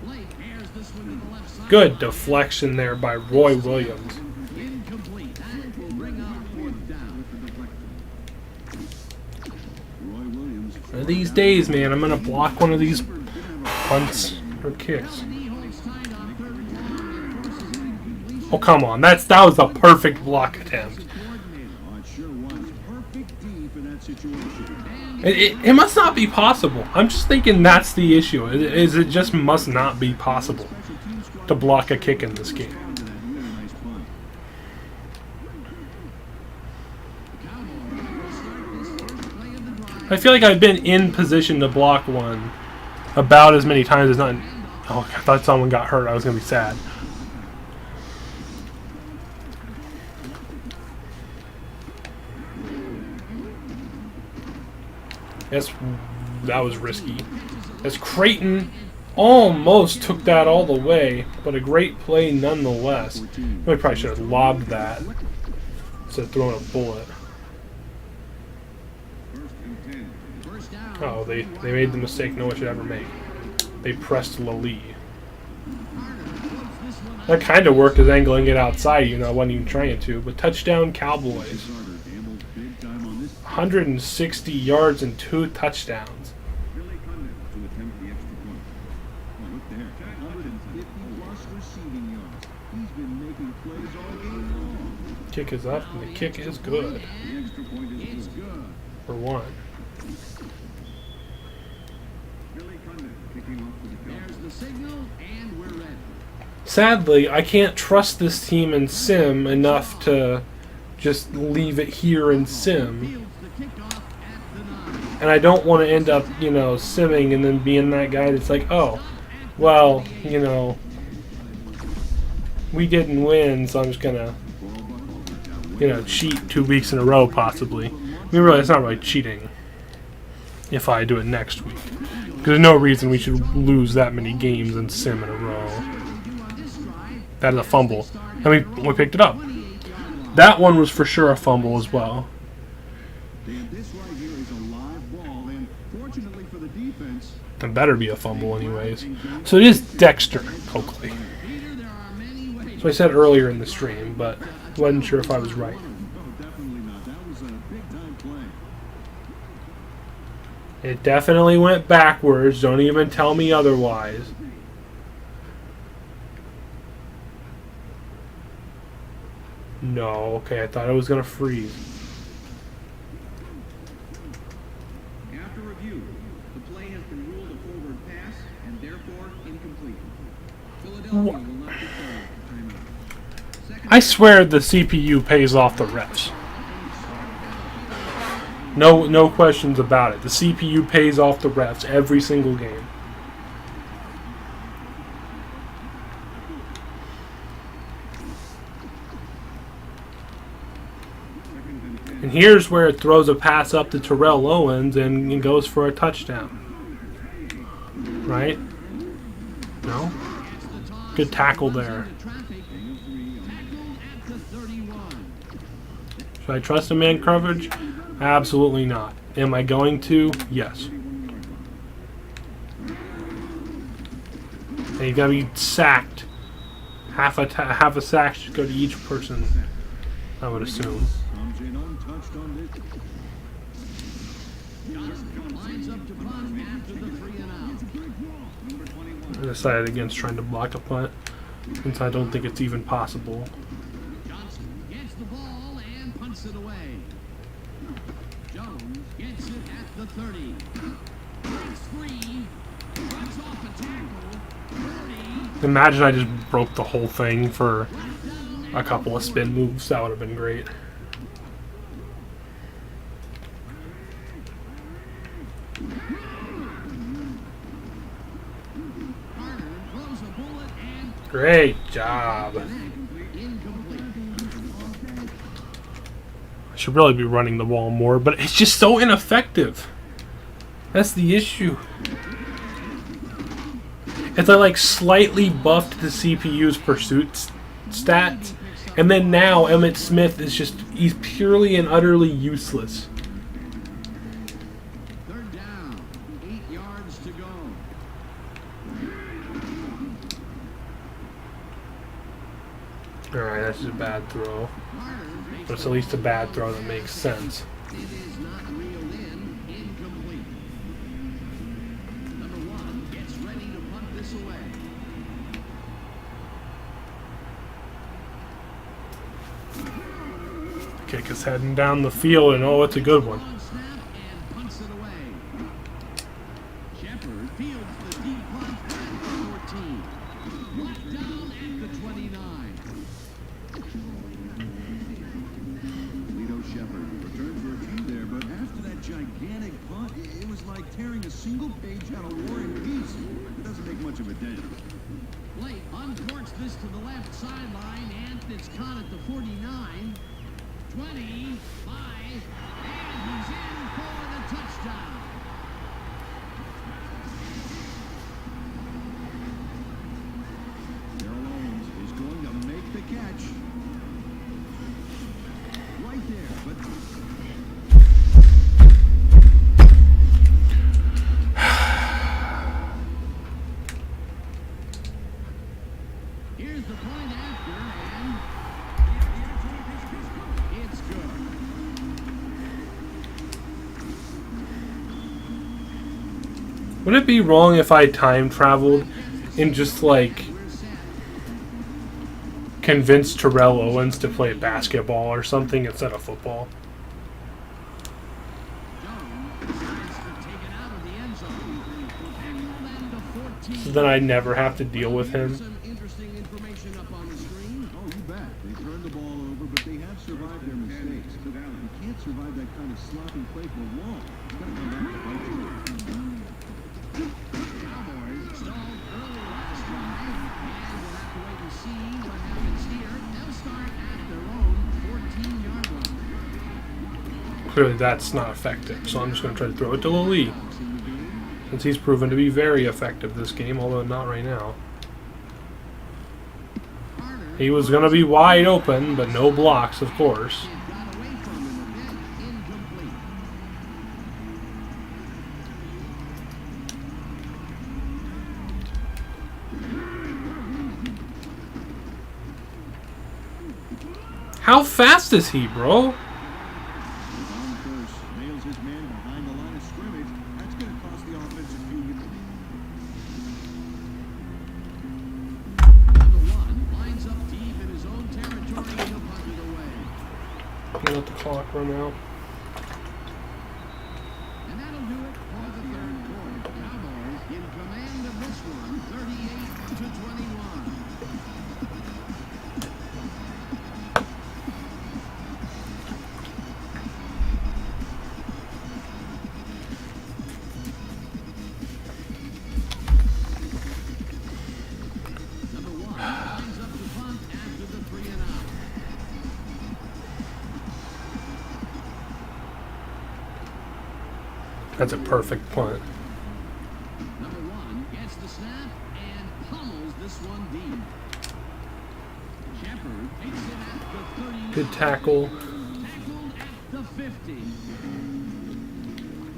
Blake airs this one to the left side. Good deflection there by Roy Williams. Incomplete. That will bring up 4th down. One of these days, man, I'm going to block one of these punts or kicks. He holds tight on 3rd and long and forces an incompletion. Oh, come on. That was a perfect block attempt. It must not be possible. I'm just thinking that's the issue. It just must not be possible to block a kick in this game. I feel like I've been in position to block one about as many times as not. Oh, I thought someone got hurt. I was going to be sad. Yes, that was risky. As Creighton almost took that all the way, but a great play nonetheless. We probably should have lobbed that instead of throwing a bullet. Oh, they made the mistake no one should ever make. They pressed Lali. That kind of worked as angling it outside, I wasn't even trying to. But touchdown Cowboys. 160 yards and 2 touchdowns. Kick is up, and the kick is good. For one. There's the signal, and we're ready. Sadly, I can't trust this team in Sim enough to just leave it here in Sim. And I don't want to end up, simming and then being that guy that's like, oh, well, we didn't win, so I'm just going to, cheat 2 weeks in a row, possibly. I mean, really, it's not really cheating if I do it next week. Because there's no reason we should lose that many games in Sim in a row. That is a fumble. And we picked it up. That one was for sure a fumble as well. It better be a fumble anyways. So it is Dexter Coakley. So I said earlier in the stream, but wasn't sure if I was right. It definitely went backwards. Don't even tell me otherwise. No, okay, I thought it was going to freeze. After review, the play has been ruled a forward pass and therefore incomplete. Philadelphia will not be called for timeout. I swear the CPU pays off the refs. No questions about it. The CPU pays off the refs every single game. And here's where it throws a pass up to Terrell Owens and goes for a touchdown. Right? No? Good tackle there. Should I trust a man coverage? Absolutely not. Am I going to? Yes. And you gotta be sacked. Half a sack should go to each person, I would assume. I decided against trying to block a punt, since I don't think it's even possible. Johnson gets the ball and punts it away. Jones gets it at the 30. Breaks free. Runs off a tackle. 30. Imagine I just broke the whole thing for a couple of spin moves. That would have been great. Great job. I should really be running the ball more, but it's just so ineffective. That's the issue. It's like slightly buffed the CPU's pursuit stats, and then now Emmitt Smith is he's purely and utterly useless. Third down, 8 yards to go. Alright, that's just a bad throw. But it's at least a bad throw that makes sense. It is not reeled in, incomplete. Number 1 gets ready to punt this away. Kick is heading down the field, and oh, it's a good one. On snap and punts it away. Shepard fields the deep punt at the 14. Brought down at the 29. Lito Shepard returned for a few there, but after that gigantic punt, it was like tearing a single page out of War and Peace. It doesn't make much of a dent. Blake uncorks this to the left sideline, and it's caught at the 49. 25, and he's in for the touchdown. Darrell Owens is going to make the catch. Right there, but Here's the point after, and it's good. Would it be wrong if I time traveled and just like convinced Terrell Owens to play basketball or something instead of football? So then I never have to deal with him. Some interesting information up on the screen. oh, you bet. They turned the ball over, but they have survived their mistakes. You can't survive that kind of sloppy play for long. You gotta come back to bite you. Cowboys stalled early last drive, and we'll have to wait and see what happens here. They'll start at their own 14-yard line. Clearly that's not effective, so I'm just going to try to throw it to Lili, since he's proven to be very effective this game, although not right now. He was going to be wide open, but no blocks, of course. It got away from him a bit, incomplete. How fast is he, bro? On first, nails his man behind the line of scrimmage. That's going to cost the offense a few yards. Number 1 lines up deep in his own territory, and he'll punt it away. Let the clock run out. And that'll do it for the third quarter. Cowboys in command of this one, 38-21. That's a perfect punt. Number 1 gets the snap and pummels this one deep. Shepard takes it at the 30. Good tackle. Tackled at the 50.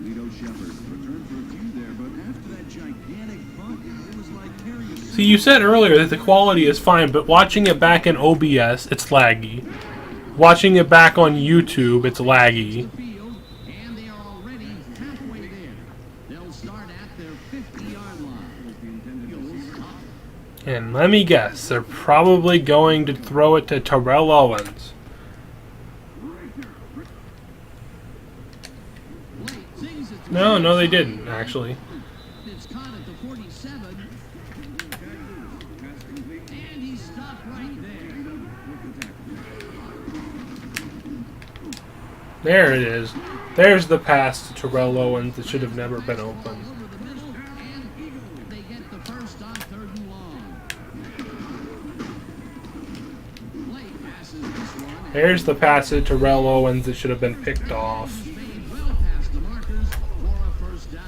Lito Shepard returned for a few there, but after that gigantic punt, it was like carrying a... See, you said earlier that the quality is fine, but watching it back in OBS, it's laggy. Watching it back on YouTube, it's laggy. Field, and they are already halfway there. They'll start at their 50-yard line. And let me guess, they're probably going to throw it to Terrell Owens. No, they didn't, actually. It's caught at the 47. And he's stopped right there. There it is. There's the pass to Terrell Owens that should have never been open. Over the middle, and they get the first on 3rd and long. Blake passes this one. There's the pass to Terrell Owens that should have been picked off. Made well past the markers for a first down.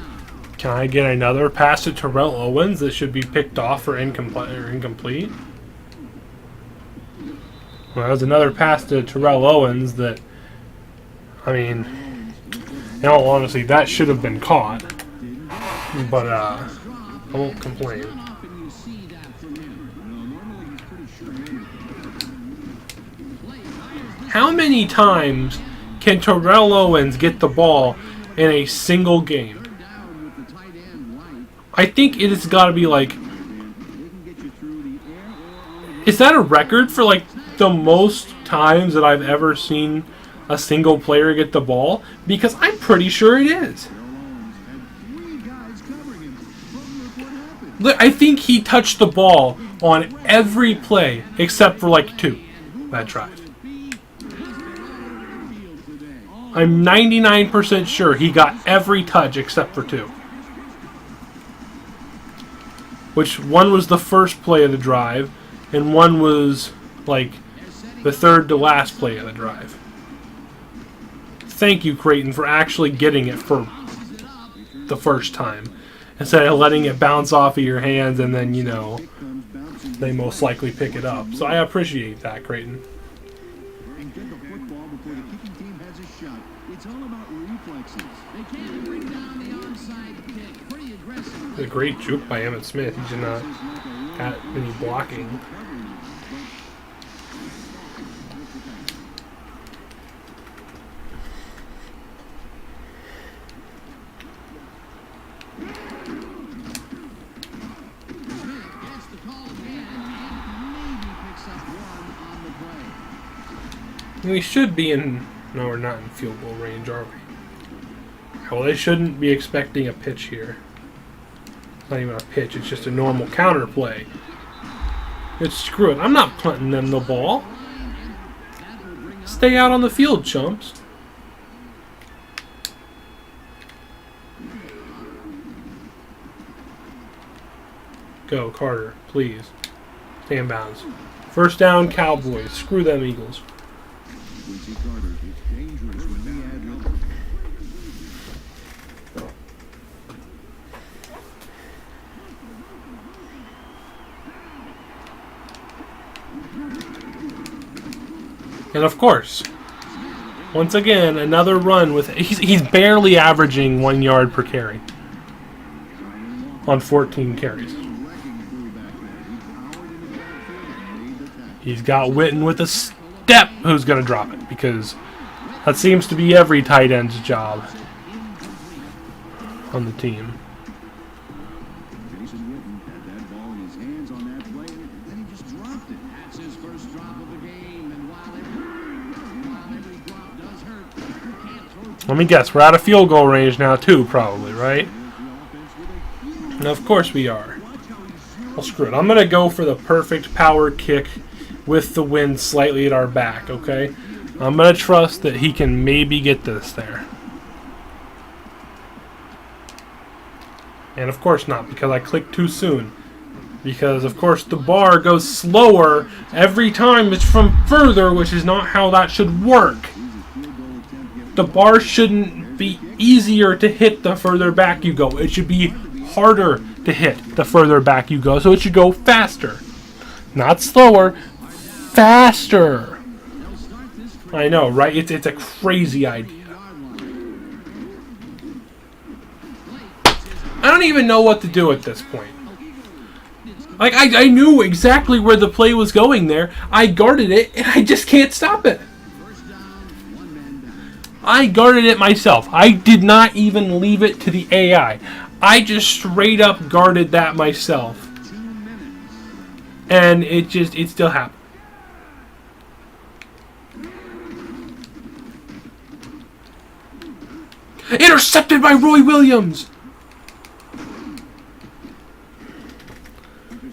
Can I get another pass to Terrell Owens that should be picked off or incomplete? Well, that was another pass to Terrell Owens that, I mean, in all honesty, that should have been caught. But, I won't complain. Not often you see that from him. Normally he's pretty sure-handed. Blake fires this How many times can Terrell Owens get the ball in a single game? down with the tight end right. I think it has got to be like, They can get you through the air or on the... is that a record for like the most times that I've ever seen a single player get the ball? Because I'm pretty sure it is. Three guys covering him. But look what happened. Look, I think he touched the ball on every play except for like 2 that drive. I'm 99% sure he got every touch except for 2. Which one was the first play of the drive, and one was like the third to last play of the drive. Thank you, Creighton, for actually getting it for the first time, instead of letting it bounce off of your hands and then, you know, they most likely pick it up. So I appreciate that, Creighton. And get the football before the kicking team has a shot. It's all about reflexes. They can't bring down the onside kick. Pretty aggressive. A great juke by Emmitt Smith. He did not have any blocking. Gets the call again and maybe picks up one on the play. We should be in... No, we're not in field goal range, are we? Well, they shouldn't be expecting a pitch here. It's not even a pitch, it's just a normal counter play. It's screw it. I'm not punting them the ball. Stay out on the field, chumps. Go, Carter, please. Stay in bounds. First down, Cowboys. Screw them, Eagles. Quincy Carter, it's dangerous when he had rhythm. And of course, once again, another run with... He's barely averaging 1 yard per carry on 14 carries. He's got Witten with a step who's going to drop it, because that seems to be every tight end's job on the team. Jason Witten had that ball in his hands on that play, and then he just dropped it. That's his first drop of the game, and while every drop does hurt, you can't throw too Let me guess, we're out of field goal range now too, probably, right? And of course we are. Well, screw it. I'm going to go for the perfect power kick with the wind slightly at our back, okay? I'm going to trust that he can maybe get this there. And of course not, because I clicked too soon. Because, of course, the bar goes slower every time it's from further, which is not how that should work. The bar shouldn't be easier to hit the further back you go. It should be harder to hit the further back you go. So it should go faster. Not slower, faster. I know, right? It's a crazy idea. I don't even know what to do at this point. Like, I knew exactly where the play was going there. I guarded it, and I just can't stop it. I guarded it myself. I did not even leave it to the AI. I just straight up guarded that myself. And it still happened. Intercepted by Roy Williams!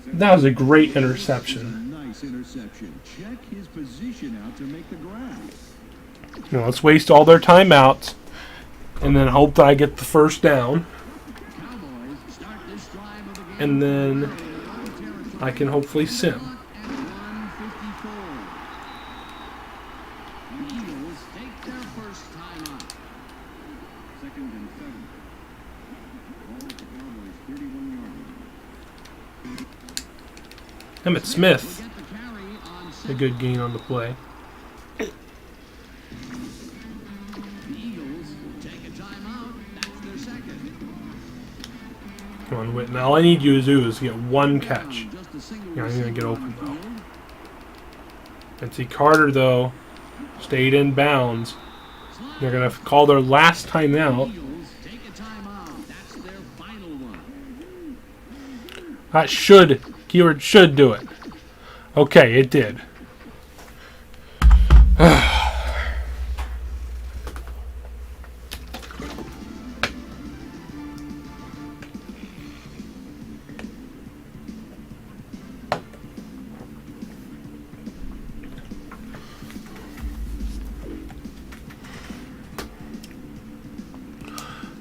That was a great interception. Nice interception. Check his position out to make the grab. You know, let's waste all their timeouts and then hope that I get the first down. And then I can hopefully sim. Emmett Smith, a good gain on the play. Come on, Whitten. All I need you to do is get one catch. Yeah, I'm going to get open, though. And see, Carter, though, stayed in bounds. They're going to call their last timeout. That should, keyword should do it. Okay, it did.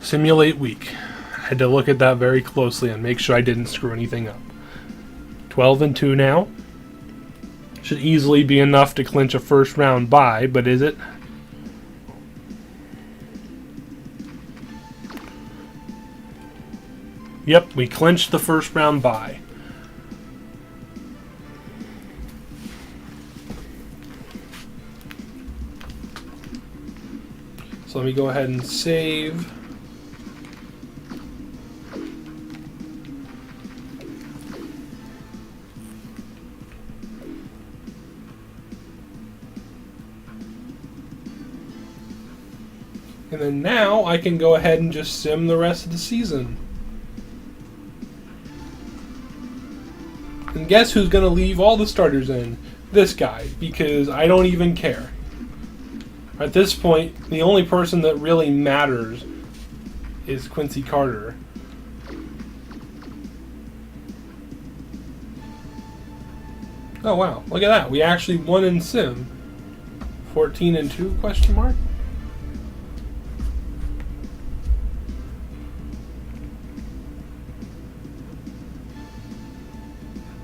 Simulate week. I had to look at that very closely and make sure I didn't screw anything up. 12-2 now. Should easily be enough to clinch a first round bye, but is it? Yep, we clinched the first round bye. So let me go ahead and save. And then now I can go ahead and just sim the rest of the season. And guess who's going to leave all the starters in? This guy, because I don't even care. At this point, the only person that really matters is Quincy Carter. Oh wow, look at that. We actually won in sim. 14-2 question mark?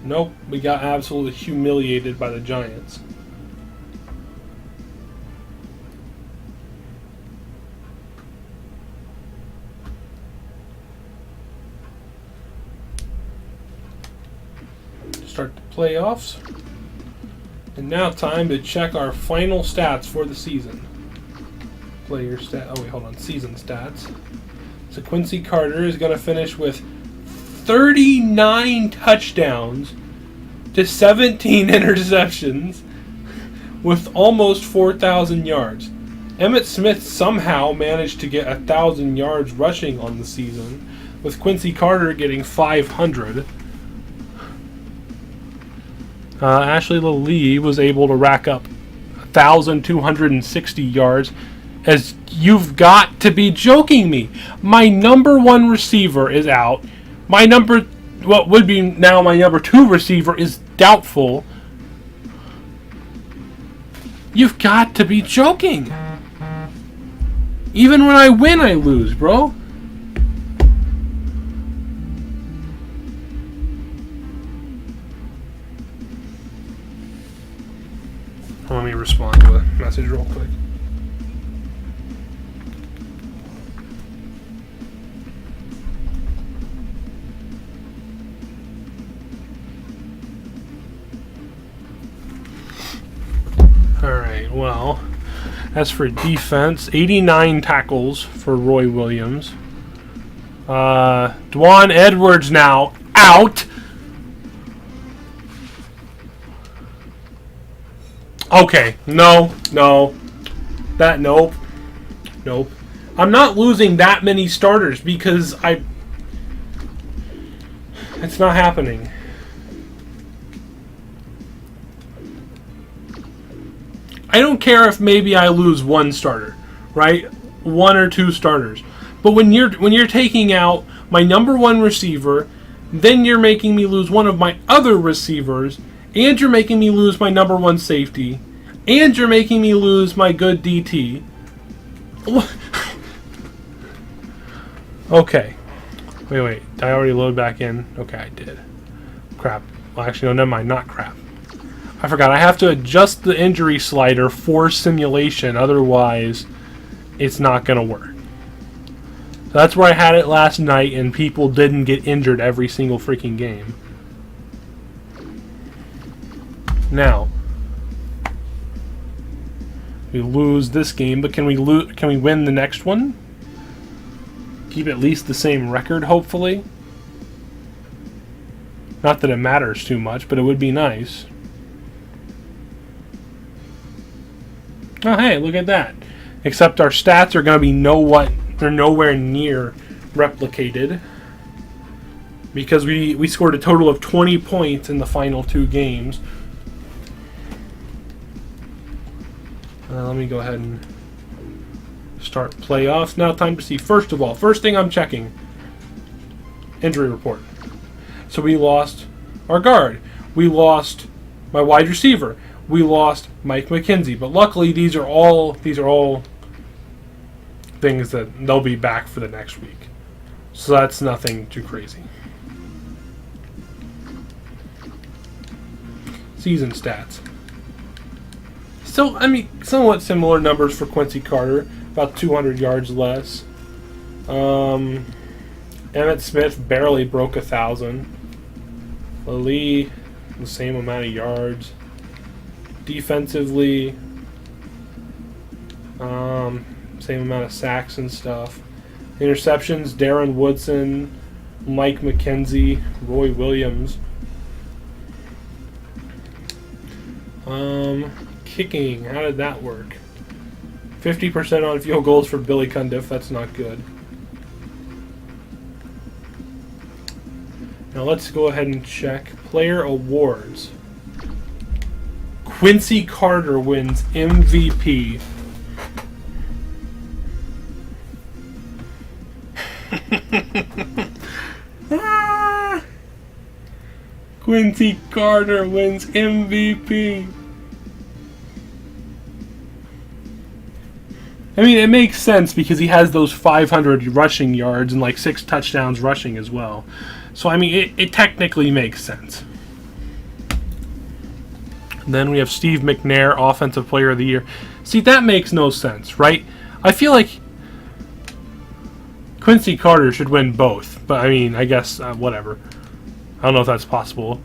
Nope, we got absolutely humiliated by the Giants. Start the playoffs. And now time to check our final stats for the season. Player stat. Oh wait, hold on. Season stats. So Quincy Carter is going to finish with 39 touchdowns to 17 interceptions with almost 4,000 yards. Emmitt Smith somehow managed to get 1,000 yards rushing on the season, with Quincy Carter getting 500. Ashley Lee was able to rack up 1,260 yards. As you've got to be joking me. My number one receiver is out. What would be now my number two receiver is doubtful. You've got to be joking. Even when I win, I lose, bro. Let me respond to a message real quick. right, well, as for defense, 89 tackles for Roy Williams. Dwan Edwards now out. Okay, no. Nope. I'm not losing that many starters because it's not happening. I don't care if maybe I lose one starter, right? One or two starters. But when you're taking out my number one receiver, then you're making me lose one of my other receivers, and you're making me lose my number one safety, and you're making me lose my good DT. Okay. Wait. Did I already load back in? Okay, I did. Crap. Well, actually, no, never mind. Not crap. I forgot. I have to adjust the injury slider for simulation. Otherwise, it's not going to work. So that's where I had it last night, and people didn't get injured every single freaking game. Now, we lose this game, but can we win the next one? Keep at least the same record, hopefully. Not that it matters too much, but it would be nice. Oh, hey, look at that. Except our stats are going to be they're nowhere near replicated. Because we scored a total of 20 points in the final two games. Let me go ahead and start playoffs. Now time to see. First of all, first thing I'm checking. Injury report. So we lost our guard. We lost my wide receiver. We lost Mike McKenzie, but luckily these are all things that they'll be back for the next week. So that's nothing too crazy. Season stats. So, I mean, somewhat similar numbers for Quincy Carter, about 200 yards less. Emmitt Smith barely broke 1,000. Lee, the same amount of yards. Defensively, same amount of sacks and stuff. Interceptions, Darren Woodson, Mike McKenzie, Roy Williams. Kicking, how did that work? 50% on field goals for Billy Cundiff, that's not good. Now let's go ahead and check player awards. Quincy Carter wins MVP. Quincy Carter wins MVP. I mean, it makes sense because he has those 500 rushing yards and like 6 touchdowns rushing as well. So, I mean, it technically makes sense. Then we have Steve McNair, Offensive Player of the Year. See, that makes no sense, right? I feel like Quincy Carter should win both. But, I mean, I guess, whatever. I don't know if that's possible.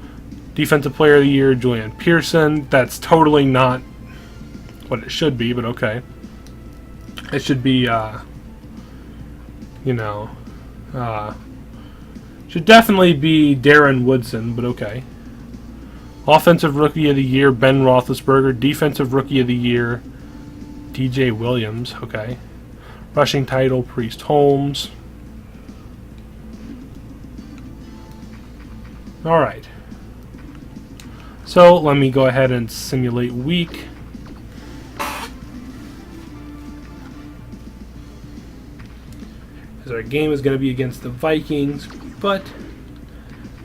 Defensive Player of the Year, Julian Pearson. That's totally not what it should be, but okay. It should be, should definitely be Darren Woodson, but okay. Offensive Rookie of the Year, Ben Roethlisberger. Defensive Rookie of the Year, DJ Williams. Okay. Rushing title, Priest Holmes. Alright. So, let me go ahead and simulate week. As our game is going to be against the Vikings, but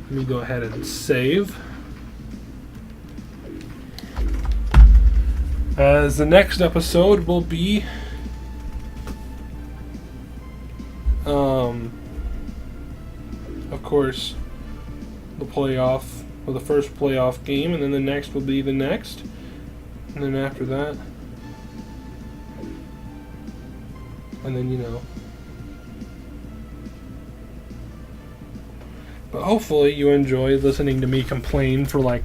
let me go ahead and save. As the next episode will be of course, the playoff, or the first playoff game, and then the next will be the next, and then after that, and then, but hopefully you enjoy listening to me complain for like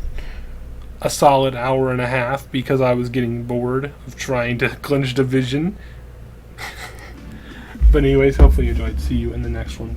a solid hour and a half because I was getting bored of trying to clinch division. But anyways, hopefully you enjoyed. See you in the next one.